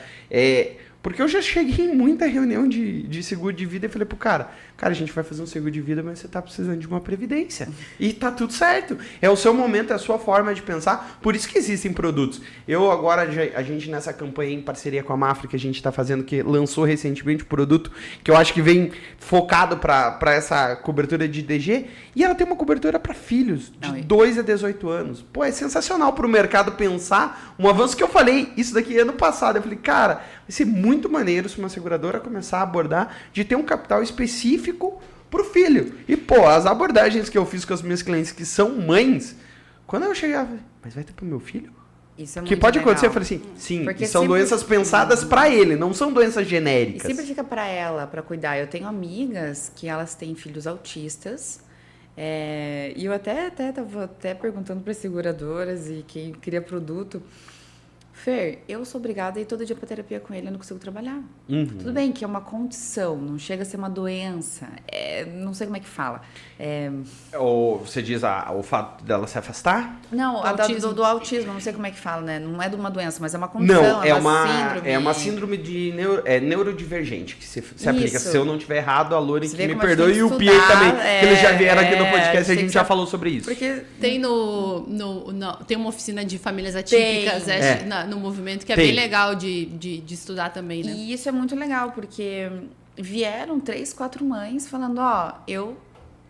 Porque eu já cheguei em muita reunião de seguro de vida e falei pro cara, a gente vai fazer um seguro de vida, mas você tá precisando de uma previdência. E tá tudo certo. É o seu momento, é a sua forma de pensar. Por isso que existem produtos. Eu agora, a gente nessa campanha em parceria com a Mafra que a gente tá fazendo, que lançou recentemente um produto que eu acho que vem focado para essa cobertura de DG, e ela tem uma cobertura para filhos de 2 a 18 anos. Pô, é sensacional pro mercado pensar um avanço que eu falei, isso daqui ano passado. Eu falei, cara, vai ser muito maneiro se uma seguradora começar a abordar de ter um capital específico pro filho. E, pô, as abordagens que eu fiz com as minhas clientes que são mães, quando eu chegava, mas vai ter pro meu filho? Isso é que muito pode legal. acontecer, eu falei assim, sim, Porque são sempre... doenças pensadas para ele, não são doenças genéricas. E sempre fica para ela, para cuidar. Eu tenho amigas que elas têm filhos autistas, e eu até estava perguntando para seguradoras e quem cria produto, Fer, eu sou obrigada a ir todo dia pra terapia com ele, eu não consigo trabalhar. Uhum. Tudo bem que é uma condição, não chega a ser uma doença, não sei como é que fala. Ou você diz o fato dela se afastar? Não, autismo. do autismo, não sei como é que fala, né? Não é de uma doença, mas é uma condição, Não, síndrome. é uma síndrome de neurodivergente que se aplica. Isso. Se eu não estiver errado, a Lore Você que vê me como a gente perdoe tem e que o Pierre estudar, também, que eles já vieram aqui no podcast e a tem gente que já saber. falou sobre isso. Porque Tem tem uma oficina de famílias atípicas no movimento que é Tem. bem legal de estudar também, né? E isso é muito legal, porque vieram 3, 4 mães falando, eu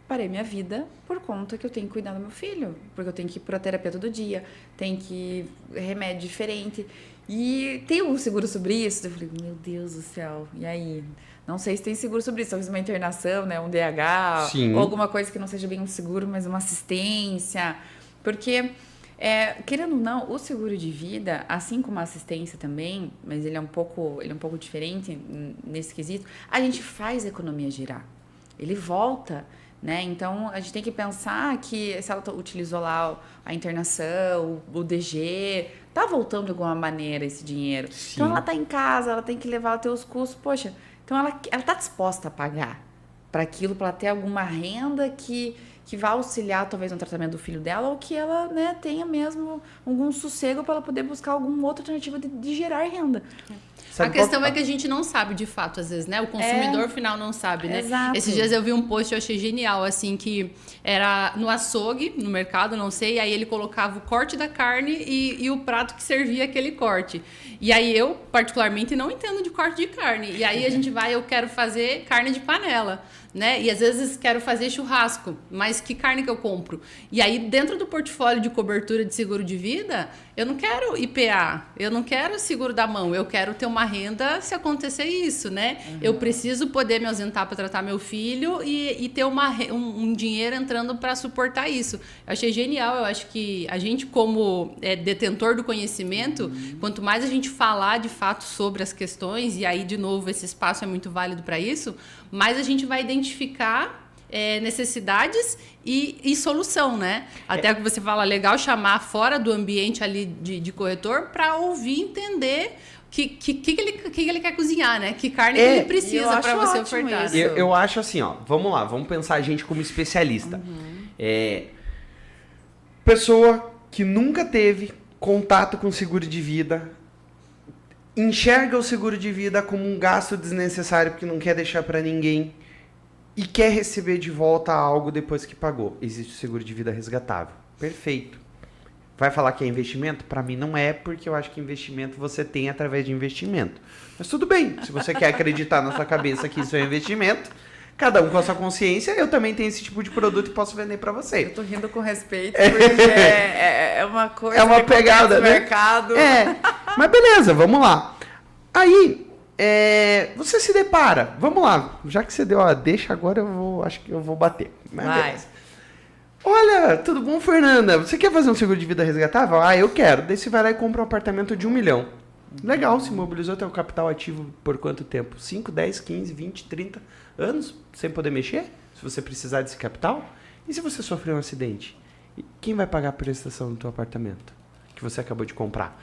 parei minha vida por conta que eu tenho que cuidar do meu filho, porque eu tenho que ir pra terapia todo dia, tenho que ir remédio diferente. E tem um seguro sobre isso? Eu falei, meu Deus do céu, e aí? Não sei se tem seguro sobre isso, talvez uma internação, né, um DH, Sim. ou alguma coisa que não seja bem um seguro, mas uma assistência, porque... querendo ou não, o seguro de vida, assim como a assistência também, mas ele é um pouco diferente nesse quesito, a gente faz a economia girar. Ele volta, né? Então, a gente tem que pensar que se ela utilizou lá a internação, o DG, tá voltando de alguma maneira esse dinheiro. Sim. Então, ela tá em casa, ela tem que levar até os custos. Poxa, então ela tá disposta a pagar para aquilo, para ter alguma renda que vai auxiliar talvez no tratamento do filho dela, ou que ela, né, tenha mesmo algum sossego para ela poder buscar alguma outra alternativa de gerar renda. A questão é que a gente não sabe de fato, às vezes, né? O consumidor final não sabe, né? Exato. Esses dias eu vi um post, eu achei genial, assim, que era no açougue, no mercado, não sei, aí ele colocava o corte da carne e o prato que servia aquele corte. E aí eu, particularmente, não entendo de corte de carne. E aí a gente eu quero fazer carne de panela, né? E às vezes quero fazer churrasco, mas que carne que eu compro? E aí, dentro do portfólio de cobertura de seguro de vida, eu não quero IPA, eu não quero seguro da mão, eu quero ter uma renda se acontecer isso, né? Uhum. Eu preciso poder me ausentar para tratar meu filho e ter um dinheiro entrando para suportar isso. Eu achei genial, eu acho que a gente, como detentor do conhecimento, quanto mais a gente falar de fato sobre as questões, e aí, de novo, esse espaço é muito válido para isso, mais a gente vai identificar necessidades e solução, né? Até que você fala, legal chamar fora do ambiente ali de corretor para ouvir, entender que ele quer cozinhar, né? Que carne que ele precisa para você ofertar. Eu acho assim, vamos lá, vamos pensar a gente como especialista. Pessoa que nunca teve contato com seguro de vida, enxerga o seguro de vida como um gasto desnecessário porque não quer deixar para ninguém e quer receber de volta algo depois que pagou. Existe o seguro de vida resgatável. Perfeito. Vai falar que é investimento? Para mim não é, porque eu acho que investimento você tem através de investimento. Mas tudo bem, se você quer acreditar na sua cabeça que isso é investimento, cada um com a sua consciência, eu também tenho esse tipo de produto e posso vender para você. Eu tô rindo com respeito, porque é uma coisa é uma pegada, no né? mercado. Mas beleza, vamos lá. Aí, você se depara. Vamos lá, já que você deu a deixa, agora acho que eu vou bater. Mas beleza. Olha, tudo bom, Fernanda? Você quer fazer um seguro de vida resgatável? Eu quero. Daí você vai lá e compra um apartamento de 1 milhão. Legal, se mobilizou teu capital ativo por quanto tempo? 5, 10, 15, 20, 30 anos sem poder mexer? Se você precisar desse capital? E se você sofrer um acidente? Quem vai pagar a prestação do teu apartamento que você acabou de comprar?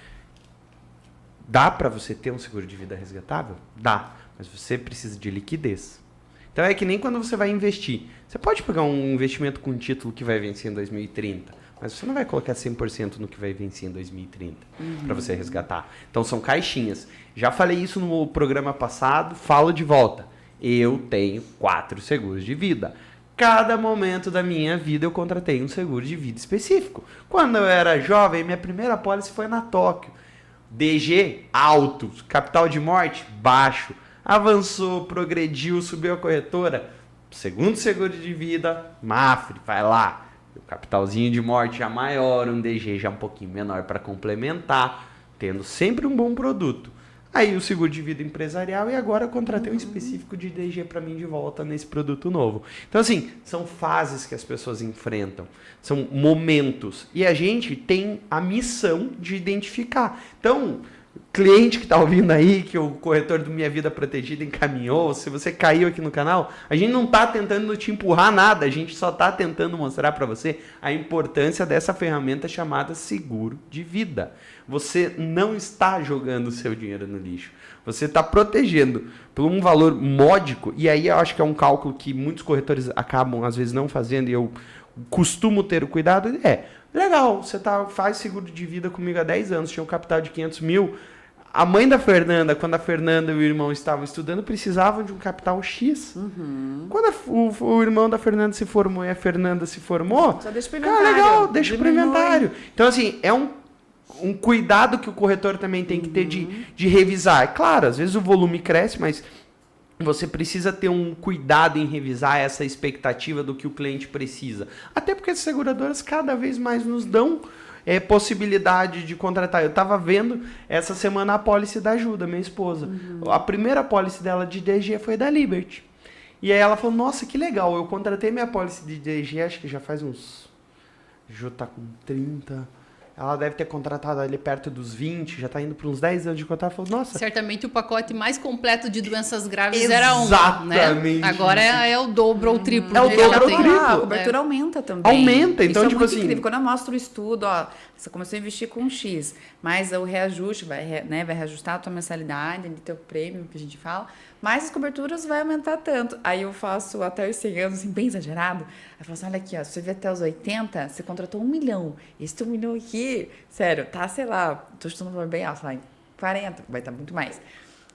Dá para você ter um seguro de vida resgatável? Dá, mas você precisa de liquidez. Então é que nem quando você vai investir. Você pode pegar um investimento com um título que vai vencer em 2030, mas você não vai colocar 100% no que vai vencer em 2030 para você resgatar. Então são caixinhas. Já falei isso no programa passado, falo de volta. Eu tenho 4 seguros de vida. Cada momento da minha vida eu contratei um seguro de vida específico. Quando eu era jovem, minha primeira apólice foi na Tóquio. DG, alto. Capital de morte, baixo. Avançou, progrediu, subiu a corretora. Segundo seguro de vida, Mafre, vai lá. O capitalzinho de morte já maior, um DG já um pouquinho menor para complementar, tendo sempre um bom produto. Aí o seguro de vida empresarial e agora eu contratei um específico de DG para mim de volta nesse produto novo. Então assim, são fases que as pessoas enfrentam, são momentos. E a gente tem a missão de identificar. Então, cliente que tá ouvindo aí, que o corretor do Minha Vida Protegida encaminhou, se você caiu aqui no canal, a gente não tá tentando te empurrar nada, a gente só tá tentando mostrar para você a importância dessa ferramenta chamada seguro de vida. Você não está jogando o seu dinheiro no lixo. Você está protegendo por um valor módico, e aí eu acho que é um cálculo que muitos corretores acabam, às vezes, não fazendo, e eu costumo ter o cuidado, legal, você faz seguro de vida comigo há 10 anos, tinha um capital de 500 mil, a mãe da Fernanda, quando a Fernanda e o irmão estavam estudando, precisavam de um capital X. Quando o irmão da Fernanda se formou e a Fernanda se formou, só deixa pro inventário. Legal, deixa pro inventário. Então, assim, é um cuidado que o corretor também tem que ter de revisar. É claro, às vezes o volume cresce, mas você precisa ter um cuidado em revisar essa expectativa do que o cliente precisa. Até porque as seguradoras cada vez mais nos dão possibilidade de contratar. Eu estava vendo essa semana a pólice da Ajuda, minha esposa. A primeira pólice dela de DG foi da Liberty. E aí ela falou, nossa, que legal, eu contratei minha pólice de DG, acho que já faz uns... Já tá com 30... Ela deve ter contratado ali perto dos 20, já está indo para uns 10 anos de contrato. Falou, nossa. Certamente o pacote mais completo de doenças graves era um, exatamente. Né? Agora é o dobro ou o triplo. É o dobro ou triplo. A cobertura aumenta também. Aumenta, então, isso tipo é muito assim... incrível. Quando eu mostro o estudo, ó, você começou a investir com X, mas o reajuste vai reajustar a tua mensalidade, ali, teu prêmio, que a gente fala, mas as coberturas vai aumentar tanto. Aí eu faço até os 100 anos, assim, bem exagerado. Aí eu falo assim, olha aqui, ó, se você vê até os 80, você contratou 1 milhão. Esse 1 milhão aqui, sério, tá, sei lá, tô chutando um valor bem alto, lá em 40, vai estar muito mais.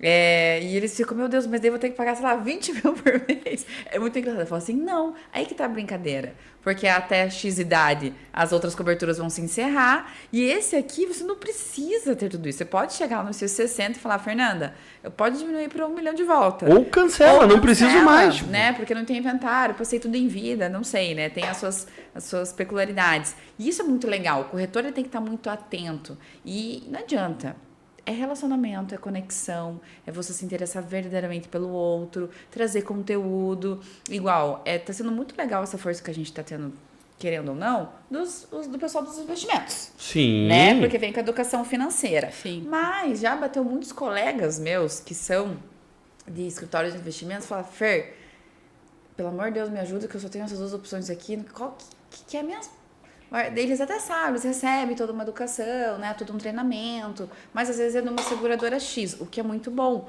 E eles ficam, meu Deus, mas daí eu vou ter que pagar, sei lá, 20 mil por mês. É muito engraçado. Eu falo assim, não, aí que tá a brincadeira. Porque até X idade as outras coberturas vão se encerrar. E esse aqui, você não precisa ter tudo isso. Você pode chegar nos seus 60 e falar, Fernanda, eu posso diminuir para 1 milhão de volta. Ou cancela, não preciso mais. Tipo. Né? Porque não tem inventário, passei tudo em vida, não sei, né? Tem as suas peculiaridades. E isso é muito legal. O corretor ele tem que estar muito atento. E não adianta. É relacionamento, é conexão, é você se interessar verdadeiramente pelo outro, trazer conteúdo. Igual, tá sendo muito legal essa força que a gente tá tendo, querendo ou não, do pessoal dos investimentos. Sim. Né? Porque vem com a educação financeira. Sim. Mas já bateu muitos colegas meus que são de escritórios de investimentos, falam, Fer, pelo amor de Deus, me ajuda que eu só tenho essas duas opções aqui. Qual que é a minha... Eles até sabem, eles recebem toda uma educação, né, todo um treinamento, mas às vezes é numa seguradora X, o que é muito bom.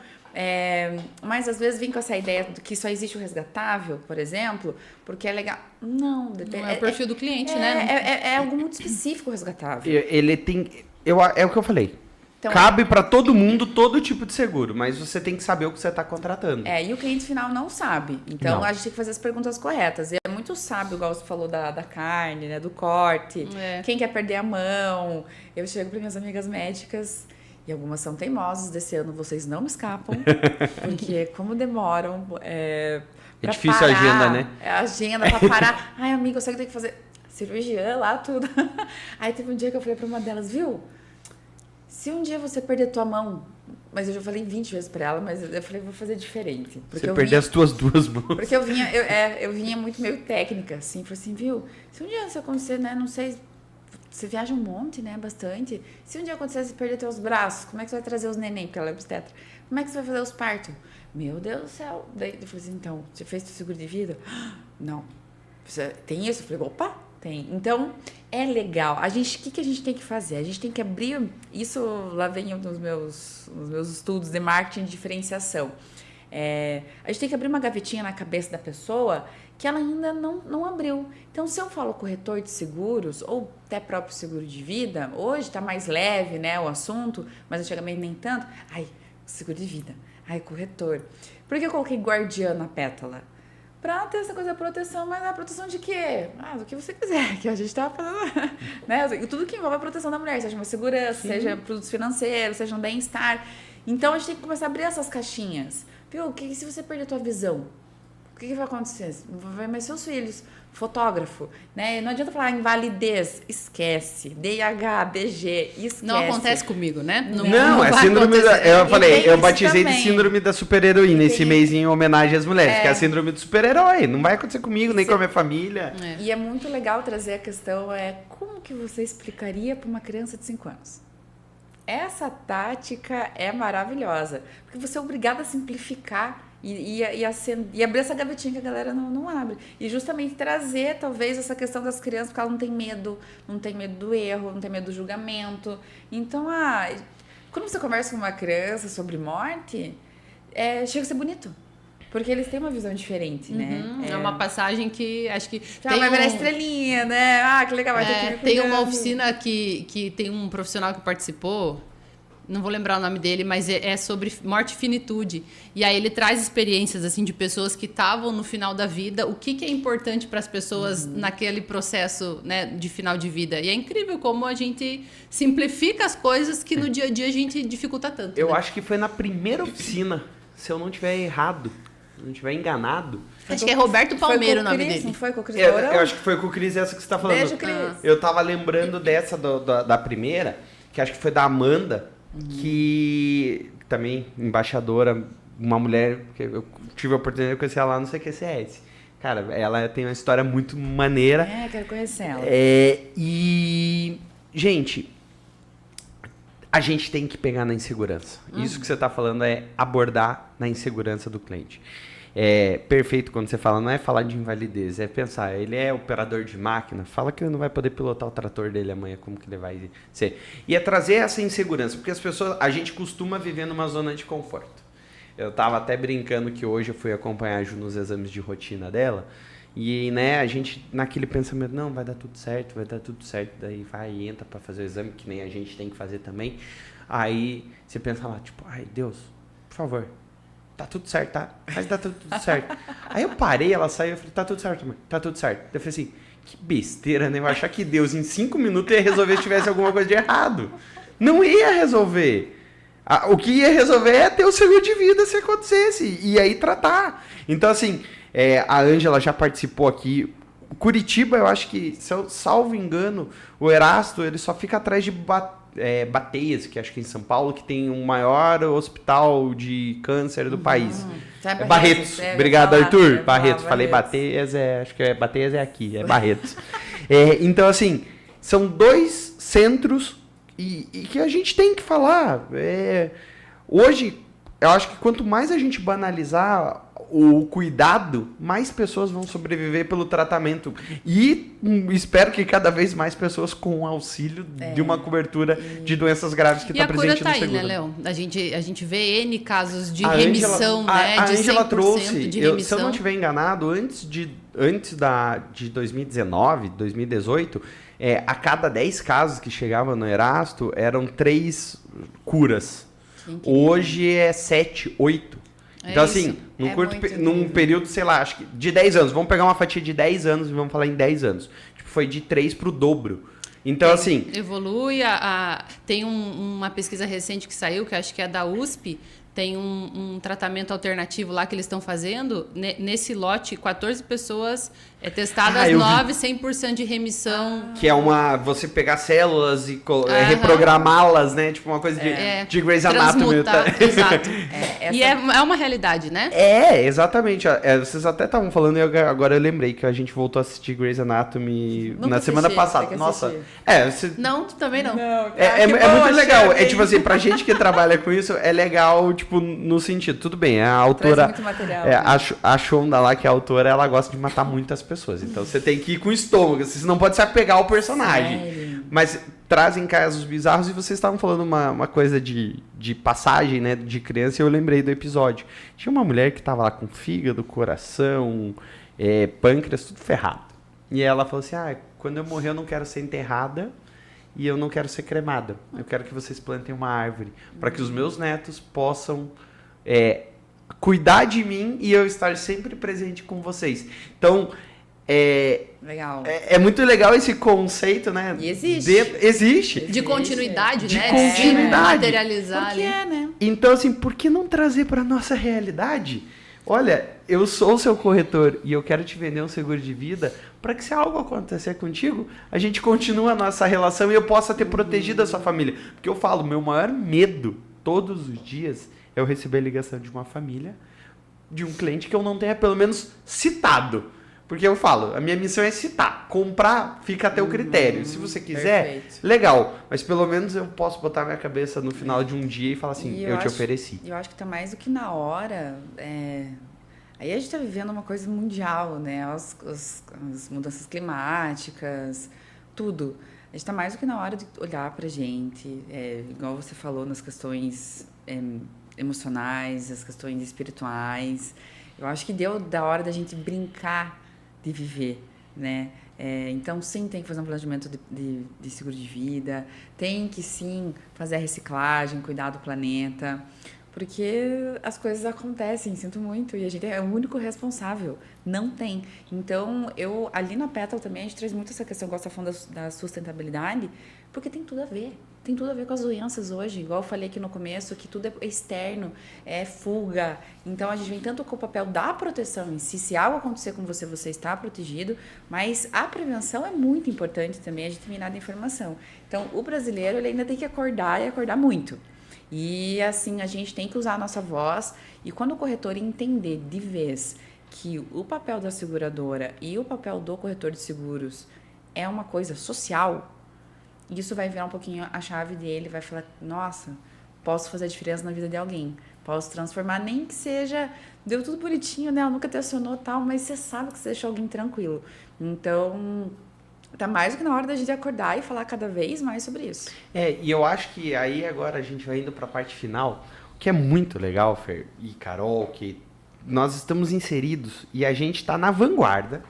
Mas às vezes vem com essa ideia de que só existe o resgatável, por exemplo, porque é legal. Não, depende. Não é o perfil do cliente, né? É algo muito específico o resgatável. Ele tem... é o que eu falei. Então, cabe para todo mundo, todo tipo de seguro, mas você tem que saber o que você está contratando. E o cliente final não sabe. Então, não. A gente tem que fazer as perguntas corretas. E é muito sábio, igual você falou da carne, né, do corte. Quem quer perder a mão? Eu chego para minhas amigas médicas, e algumas são teimosas. Desse ano vocês não me escapam, porque como demoram... É difícil parar, a agenda, né? É a agenda para parar. Ai, amiga, eu sei que tem que fazer cirurgia lá, tudo. Aí teve um dia que eu falei para uma delas, viu? Se um dia você perder tua mão, mas eu já falei 20 vezes pra ela, mas eu falei, vou fazer diferente. Porque você perder as tuas duas mãos. Porque eu vinha muito meio técnica, assim, falei assim, viu? Se um dia isso acontecer, né, não sei, você viaja um monte, né, bastante. Se um dia acontecer você perder teus braços, como é que você vai trazer os neném, porque ela é obstetra? Como é que você vai fazer os partos? Meu Deus do céu. Daí eu falei assim, então, você fez teu seguro de vida? Não. Você tem isso? Eu falei, opa, tem. Então, é legal. O que a gente tem que fazer? A gente tem que abrir... Isso lá vem nos meus estudos de marketing de diferenciação. A gente tem que abrir uma gavetinha na cabeça da pessoa que ela ainda não abriu. Então, se eu falo corretor de seguros, ou até próprio seguro de vida, hoje está mais leve, né, o assunto, mas antigamente nem tanto. Ai, seguro de vida. Ai, corretor. Por que eu coloquei guardiã na pétala? Pra ter essa coisa da proteção, mas a proteção de quê? Do que você quiser, que a gente tá fazendo, né? Tudo que envolve a proteção da mulher, seja uma segurança, seja produtos financeiros, seja um bem-estar. Então, a gente tem que começar a abrir essas caixinhas. Viu? Que se você perder a tua visão? O que vai acontecer? Vai mais seus filhos, fotógrafo, né? Não adianta falar invalidez, esquece. DIH, DG, esquece. Não acontece comigo, né? Não é síndrome da... Eu batizei de síndrome da super-heroína esse mês em homenagem às mulheres, que é a síndrome do super-herói. Não vai acontecer comigo, nem com a minha família. E é muito legal trazer a questão, como que você explicaria para uma criança de 5 anos? essa tática é maravilhosa, porque você é obrigado a simplificar e abrir essa gavetinha que a galera não abre. E justamente trazer, talvez, essa questão das crianças, porque ela não tem medo do erro, não tem medo do julgamento. Então, quando você conversa com uma criança sobre morte, chega a ser bonito. Porque eles têm uma visão diferente, né? É uma passagem que acho que vai virar estrelinha, né? Que legal, vai ter que me tem uma cuidando. oficina que tem um profissional que participou, não vou lembrar o nome dele, mas é sobre morte e finitude. E aí ele traz experiências assim de pessoas que estavam no final da vida, o que é importante para as pessoas naquele processo, né, de final de vida. E é incrível como a gente simplifica as coisas que no dia a dia a gente dificulta tanto. Eu né? acho que foi na primeira oficina, se eu não tiver errado, não tiver enganado. Acho que é Roberto Palmeiro o nome Cris, dele. Não foi com o Cris Eu Mourão? acho que foi com o Cris essa que você tá falando. Beijo, Cris. Eu tava lembrando dessa da primeira, que acho que foi da Amanda, que também embaixadora, uma mulher que eu tive a oportunidade de conhecer ela lá no CQCS. Cara, ela tem uma história muito maneira. Quero conhecer ela. E, gente, a gente tem que pegar na insegurança. Isso que você está falando é abordar na insegurança do cliente. É perfeito quando você fala, não é falar de invalidez, é pensar, ele é operador de máquina, fala que ele não vai poder pilotar o trator dele amanhã, como que ele vai ser. E é trazer essa insegurança, porque a gente costuma viver numa zona de conforto. Eu estava até brincando que hoje eu fui acompanhar a Ju nos exames de rotina dela, e né, a gente naquele pensamento, não, vai dar tudo certo, daí vai e entra para fazer o exame, que nem a gente tem que fazer também. Aí você pensa lá, tipo, ai Deus, por favor, tá tudo certo, tá? Mas tá tudo certo. Aí eu parei, ela saiu, eu falei, tá tudo certo, mãe, tá tudo certo. Eu falei assim, que besteira, né? Eu achar que Deus em 5 minutos ia resolver se tivesse alguma coisa de errado. Não ia resolver. O que ia resolver é ter o seguro de vida se acontecesse, e aí tratar. Então, assim, a Ângela já participou aqui. Curitiba, eu acho que, se eu salvo engano, o Erasto, ele só fica atrás de Bateias, que acho que é em São Paulo, que tem o maior hospital de câncer do país. Barretos. Obrigado, Arthur. Barretos. Falei Bateias, acho que Bateias é aqui, é Barretos. Então, assim, são 2 centros e que a gente tem que falar. Hoje, eu acho que quanto mais a gente banalizar o cuidado, mais pessoas vão sobreviver pelo tratamento. E espero que cada vez mais pessoas com auxílio de uma cobertura de doenças graves que está presente no seguro. E a cura tá aí, né, Léo? A gente vê N casos de remissão, né? A de 100% Ângela trouxe, de remissão. se eu não estiver enganado, antes de 2019, 2018, a cada 10 casos que chegavam no Erasto, eram 3 curas. Hoje é 7, 8. Então, assim, num período, sei lá, acho que de 10 anos, vamos pegar uma fatia de 10 anos e vamos falar em 10 anos. Tipo, foi de 3 para o dobro. Então, assim... Evolui, tem uma pesquisa recente que saiu, que acho que é da USP, tem um tratamento alternativo lá que eles estão fazendo. Nesse lote, 14 pessoas testadas, 9, 100% de remissão. Que é você pegar células e reprogramá-las, né? Tipo uma coisa de Grey's Anatomy. Exato. E é uma realidade, né? Exatamente. Vocês até estavam falando e agora eu lembrei que a gente voltou a assistir Grey's Anatomy na semana passada. Nossa. Não, também não. É muito legal. É tipo assim, pra gente que trabalha com isso, é legal, tipo, no sentido. Tudo bem, a autora... Traz muito material. A Shonda lá, que é a autora, ela gosta de matar muitas pessoas. Então você tem que ir com o estômago. Você não pode se apegar ao personagem. Sério? Mas trazem casos bizarros. E vocês estavam falando uma coisa de passagem, né, de criança. E eu lembrei do episódio. Tinha uma mulher que tava lá com fígado, coração, pâncreas, tudo ferrado. E ela falou assim, quando eu morrer eu não quero ser enterrada e eu não quero ser cremada. Eu quero que vocês plantem uma árvore para que os meus netos possam cuidar de mim e eu estar sempre presente com vocês. Então, legal. É muito legal esse conceito, né? E existe. Existe. De continuidade, De né? continuidade. De materializar ali. né? Então, assim, por que não trazer para nossa realidade? Olha, eu sou o seu corretor e eu quero te vender um seguro de vida para que se algo acontecer contigo, a gente continue a nossa relação e eu possa ter protegido a sua família. Porque eu falo, meu maior medo todos os dias é eu receber a ligação de uma família, de um cliente que eu não tenha pelo menos citado. Porque eu falo, a minha missão é citar. Comprar fica a teu critério. Se você quiser, perfeito. legal. Mas pelo menos eu posso botar minha cabeça no final de um dia e falar assim, E eu te acho- ofereci. Eu acho que tá mais do que na hora. Aí a gente tá vivendo uma coisa mundial, né? As mudanças climáticas, tudo. A gente tá mais do que na hora de olhar pra gente, igual você falou, nas questões emocionais, as questões espirituais. Eu acho que deu da hora da gente brincar de viver, né? Então, sim, tem que fazer um planejamento de seguro de vida, tem que, sim, fazer a reciclagem, cuidar do planeta, porque as coisas acontecem, sinto muito, e a gente é o único responsável, não tem. Então, ali na Petal também, a gente traz muito essa questão, eu gosto da falando da sustentabilidade, porque tem tudo a ver. Tem tudo a ver com as doenças hoje, igual eu falei aqui no começo, que tudo é externo, é fuga. Então, a gente vem tanto com o papel da proteção em si, se algo acontecer com você, você está protegido, mas a prevenção é muito importante também, a disseminação da informação. Então, o brasileiro, ele ainda tem que acordar e acordar muito. E, assim, a gente tem que usar a nossa voz, e quando o corretor entender de vez que o papel da seguradora e o papel do corretor de seguros é uma coisa social, isso vai virar um pouquinho a chave dele, vai falar, nossa, posso fazer a diferença na vida de alguém, posso transformar, nem que seja, deu tudo bonitinho, né, ela nunca te acionou tal, mas você sabe que você deixou alguém tranquilo. Então, tá mais do que na hora da gente acordar e falar cada vez mais sobre isso. E eu acho que aí agora a gente vai indo para a parte final, o que é muito legal, Fer e Carol, que nós estamos inseridos e a gente está na vanguarda.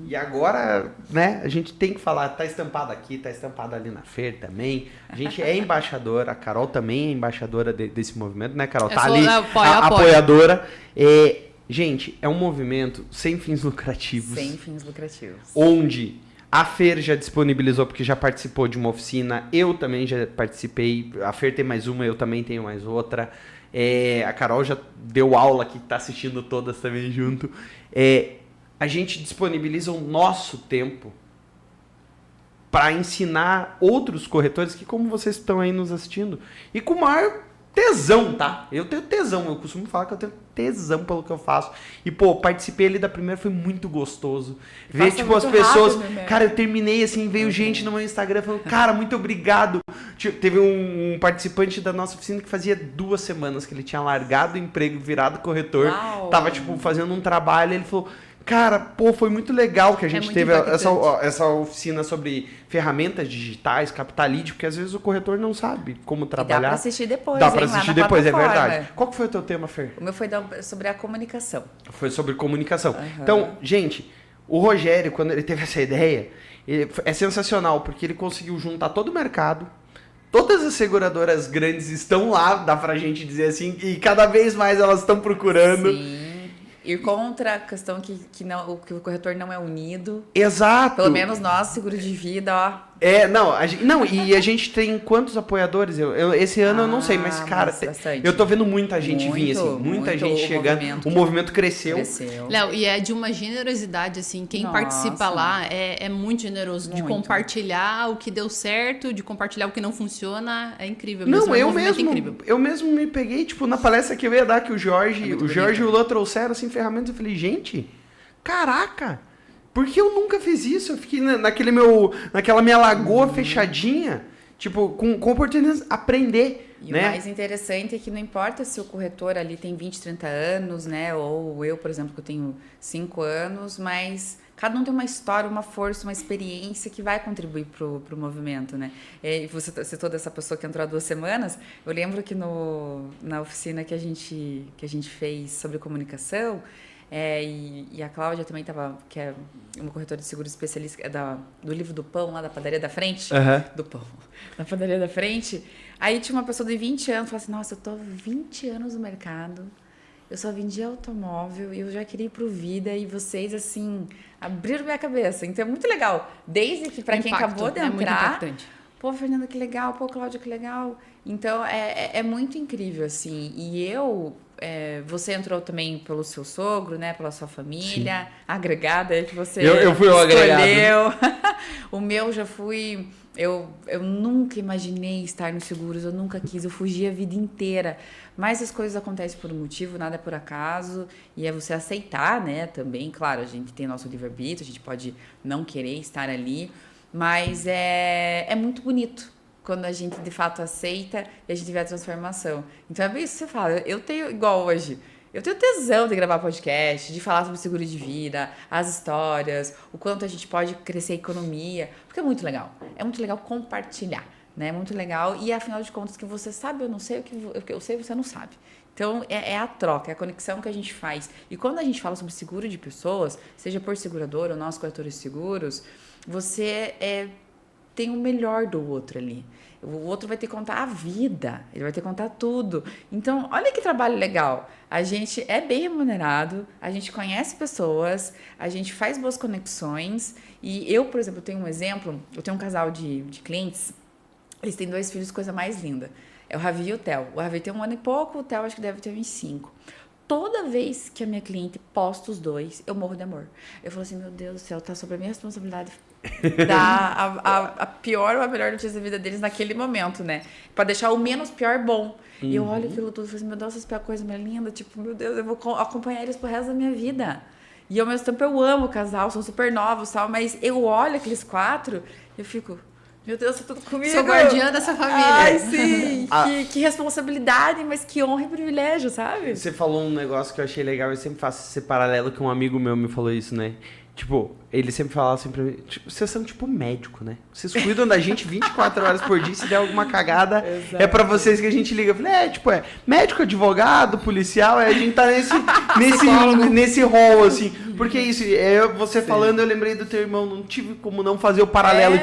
E agora, né, a gente tem que falar, tá estampado aqui, tá estampado ali na Fer também. A gente é embaixadora, a Carol também é embaixadora desse movimento, né, Carol? Tá ali, apoiadora. Gente, é um movimento sem fins lucrativos. Sem fins lucrativos. Onde a Fer já disponibilizou, porque já participou de uma oficina, eu também já participei, a Fer tem mais uma, eu também tenho mais outra. A Carol já deu aula que tá assistindo todas também junto. A gente disponibiliza o nosso tempo para ensinar outros corretores que, como vocês estão aí nos assistindo, e com o maior tesão, tá? Eu tenho tesão, eu costumo falar que eu tenho tesão pelo que eu faço. E, pô, participei ali da primeira, foi muito gostoso. Ver, tipo, as pessoas... Rápido, né? Cara, eu terminei, assim, veio gente no meu Instagram falando, cara, muito obrigado. Teve um participante da nossa oficina que fazia 2 semanas que ele tinha largado o emprego, virado corretor. Uau. Tava, tipo, fazendo um trabalho, e ele falou... Cara, pô, foi muito legal que a gente teve essa oficina sobre ferramentas digitais, Capital Lead, porque às vezes o corretor não sabe como trabalhar. E dá pra assistir depois, Dá pra assistir depois, é verdade. Qual que foi o teu tema, Fer? O meu foi sobre a comunicação. Foi sobre comunicação. Então, gente, o Rogério, quando ele teve essa ideia, é sensacional, porque ele conseguiu juntar todo o mercado, todas as seguradoras grandes estão lá, dá pra gente dizer assim, e cada vez mais elas estão procurando. Sim. Ir contra a questão que o corretor não é unido. Exato. Pelo menos nós, seguro de vida, ó. E a gente tem quantos apoiadores? Esse ano eu não sei, mas, cara, eu tô vendo muita gente vir, assim, muita gente chegando. O movimento cresceu. Léo, e é de uma generosidade, assim, quem participa lá é muito generoso, de compartilhar o que deu certo, de compartilhar o que não funciona, é incrível mesmo. Não, eu mesmo me peguei, tipo, na palestra que eu ia dar, que o Jorge e o Lô trouxeram, assim, ferramentas, eu falei, gente, caraca! Por que eu nunca fiz isso? Eu fiquei naquela minha lagoa fechadinha, tipo, com oportunidade de aprender. E o mais interessante é que não importa se o corretor ali tem 20, 30 anos, né? Ou eu, por exemplo, que eu tenho 5 anos, mas cada um tem uma história, uma força, uma experiência que vai contribuir pro movimento, né? E você citou dessa pessoa que entrou há 2 semanas. Eu lembro que na oficina que a gente fez sobre comunicação, e a Cláudia também estava, que é uma corretora de seguros especialista do livro do pão, lá da padaria da frente. Do pão, da padaria da frente. Aí tinha uma pessoa de 20 anos, falou assim, nossa, eu tô 20 anos no mercado, eu só vendia automóvel e eu já queria ir pro Vida, e vocês, assim, abriram minha cabeça. Então é muito legal. Desde que, para quem acabou de entrar, pô, Fernanda, que legal, pô, Cláudia, que legal. Então é muito incrível, assim. E você entrou também pelo seu sogro, né? Pela sua família, agregada, que você eu fui o agregado. O meu já fui Eu nunca imaginei estar nos seguros, eu nunca quis, eu fugi a vida inteira. Mas as coisas acontecem por um motivo, nada é por acaso. E é você aceitar, né, também. Claro, a gente tem nosso livre-arbítrio, a gente pode não querer estar ali. Mas é muito bonito quando a gente, de fato, aceita e a gente vê a transformação. Então, é bem isso que você fala. Eu tenho, igual hoje... Eu tenho tesão de gravar podcast, de falar sobre seguro de vida, as histórias, o quanto a gente pode crescer a economia, porque é muito legal. É muito legal compartilhar, né? É muito legal e, afinal de contas, que você sabe, eu não sei, o que eu sei, você não sabe. Então, é a troca, é a conexão que a gente faz. E quando a gente fala sobre seguro de pessoas, seja por seguradora ou nós, corretores de seguros, você tem o melhor do outro ali. O outro vai ter que contar a vida, ele vai ter que contar tudo. Então, olha que trabalho legal. A gente é bem remunerado, a gente conhece pessoas, a gente faz boas conexões. E eu, por exemplo, tenho um exemplo, eu tenho um casal de clientes, eles têm 2 filhos, coisa mais linda. É o Ravi e o Theo. O Ravi tem 1 ano e pouco, o Theo acho que deve ter uns 5. Toda vez que a minha cliente posta os 2, eu morro de amor. Eu falo assim, meu Deus do céu, tá sobre a minha responsabilidade dar a pior ou a melhor notícia da vida deles naquele momento, né? Pra deixar o menos pior bom. E eu olho aquilo tudo e falo assim, meu Deus, essa é a coisa mais linda. Tipo, meu Deus, eu vou acompanhar eles pro resto da minha vida. E ao mesmo tempo eu amo o casal, são super novos e tal, mas eu olho aqueles 4 e eu fico... Meu Deus, tá tudo comigo. Sou guardiã dessa família. Ai, sim. Que responsabilidade, mas que honra e privilégio, sabe? Você falou um negócio que eu achei legal, eu sempre faço esse paralelo que um amigo meu me falou isso, né? Tipo, ele sempre falava assim pra mim, tipo, vocês são tipo médico, né? Vocês cuidam da gente 24 horas por dia, se der alguma cagada, é pra vocês que a gente liga. Eu falei, médico, advogado, policial, a gente tá nesse rol, assim. Porque isso, você falando, eu lembrei do teu irmão, não tive como não fazer o paralelo,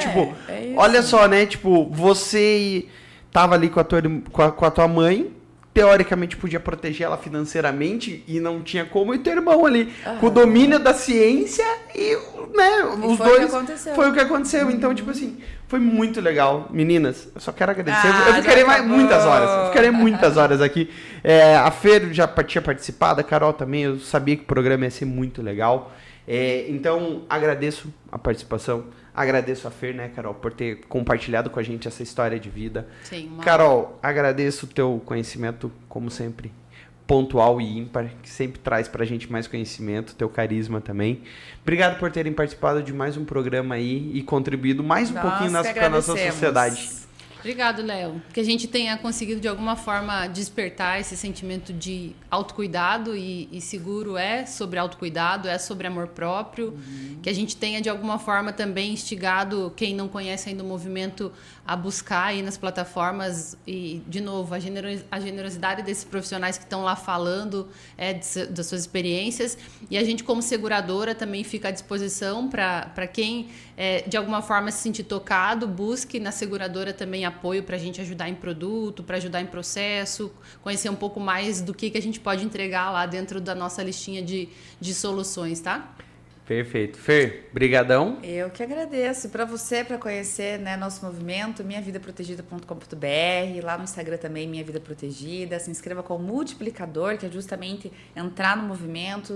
olha só, né? Tipo, você tava ali com a tua mãe, teoricamente podia proteger ela financeiramente e não tinha como, e teu irmão ali, com o domínio da ciência e, né, os dois... Foi o que aconteceu. Então, tipo assim, foi muito legal. Meninas, eu só quero agradecer. Eu ficarei muitas horas. Eu ficarei muitas horas aqui. A Fer já tinha participado, a Carol também, eu sabia que o programa ia ser muito legal. Então, agradeço a participação. Agradeço a Fer, né, Carol, por ter compartilhado com a gente essa história de vida. Sim, Carol, agradeço o teu conhecimento, como sempre, pontual e ímpar, que sempre traz pra gente mais conhecimento, teu carisma também. Obrigado por terem participado de mais um programa aí e contribuído mais um pouquinho pra nossa sociedade. Obrigado, Léo. Que a gente tenha conseguido, de alguma forma, despertar esse sentimento de autocuidado, e seguro é sobre autocuidado, é sobre amor próprio. Que a gente tenha, de alguma forma, também instigado quem não conhece ainda o movimento a buscar aí nas plataformas. E, de novo, a generosidade desses profissionais que estão lá falando das suas experiências. E a gente, como seguradora, também fica à disposição para quem, de alguma forma, se sentir tocado, busque na seguradora também apoio para a gente ajudar em produto, para ajudar em processo, conhecer um pouco mais do que a gente pode entregar lá dentro da nossa listinha de soluções, tá? Perfeito. Fer, brigadão. Eu que agradeço. Para você, para conhecer, né, nosso movimento, minhavidaprotegida.com.br, lá no Instagram também, Minha Vida Protegida. Se inscreva com o multiplicador, que é justamente entrar no movimento,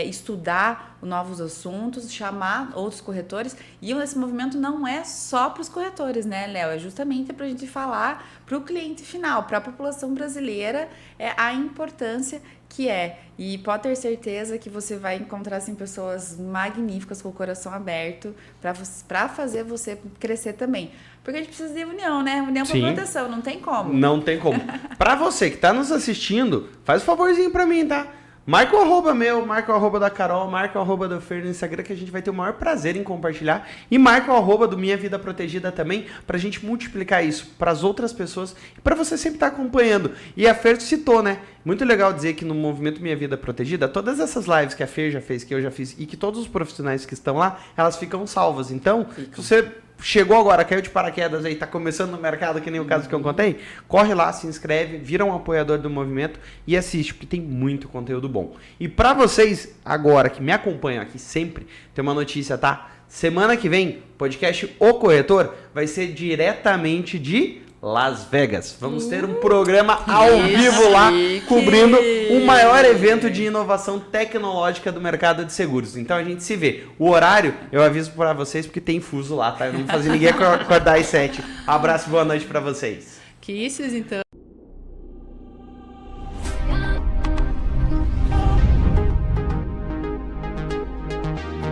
estudar novos assuntos, chamar outros corretores. E esse movimento não é só para os corretores, né, Léo? É justamente para a gente falar para o cliente final, para a população brasileira, a importância que é. E pode ter certeza que você vai encontrar assim, pessoas magníficas com o coração aberto para fazer você crescer também. Porque a gente precisa de união, né? União para proteção, não tem como. Não tem como. Para você que tá nos assistindo, faz um favorzinho para mim, tá? Marca o arroba meu, marca o arroba da Carol, marca o arroba do Fer no Instagram, que a gente vai ter o maior prazer em compartilhar. E marca o arroba do Minha Vida Protegida também, pra gente multiplicar isso pras outras pessoas e pra você sempre estar acompanhando. E a Fer citou, né? Muito legal dizer que no movimento Minha Vida Protegida, todas essas lives que a Fer já fez, que eu já fiz, e que todos os profissionais que estão lá, elas ficam salvas. Então, se você chegou agora, caiu de paraquedas aí, tá começando no mercado, que nem o caso que eu contei, corre lá, se inscreve, vira um apoiador do movimento e assiste, porque tem muito conteúdo bom. E pra vocês agora que me acompanham aqui sempre, tem uma notícia, tá? Semana que vem, podcast O Corretor vai ser diretamente de Las Vegas. Vamos ter um programa ao vivo lá, cobrindo o maior evento de inovação tecnológica do mercado de seguros. Então a gente se vê. O horário, eu aviso para vocês porque tem fuso lá, tá? Eu não vou fazer ninguém acordar às 7. Abraço e boa noite para vocês. Kisses, então.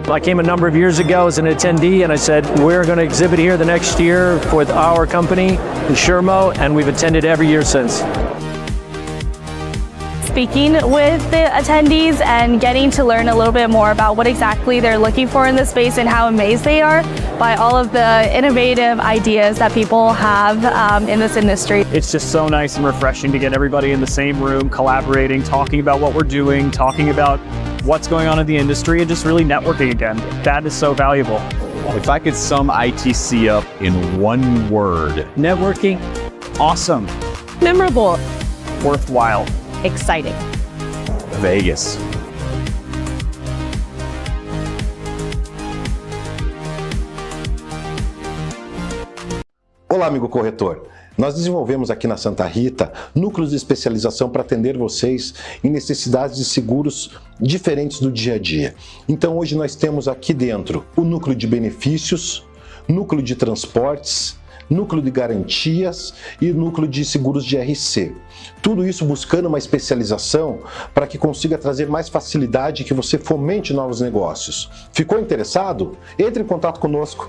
I came a number of years ago as an attendee and I said, we're going to exhibit here the next year for our company, Shermo, and we've attended every year since. Speaking with the attendees and getting to learn a little bit more about what exactly they're looking for in this space and how amazed they are by all of the innovative ideas that people have in this industry. It's just so nice and refreshing to get everybody in the same room, collaborating, talking about what we're doing, talking about what's going on in the industry, and just really networking again. That is so valuable. If I could sum ITC up in one word, Networking. Awesome. Memorable. Worthwhile. Exciting. Vegas. Olá, amigo corretor. Nós desenvolvemos aqui na Santa Rita núcleos de especialização para atender vocês em necessidades de seguros diferentes do dia a dia. Então hoje nós temos aqui dentro o núcleo de benefícios, núcleo de transportes, núcleo de garantias e núcleo de seguros de RC. Tudo isso buscando uma especialização para que consiga trazer mais facilidade e que você fomente novos negócios. Ficou interessado? Entre em contato conosco.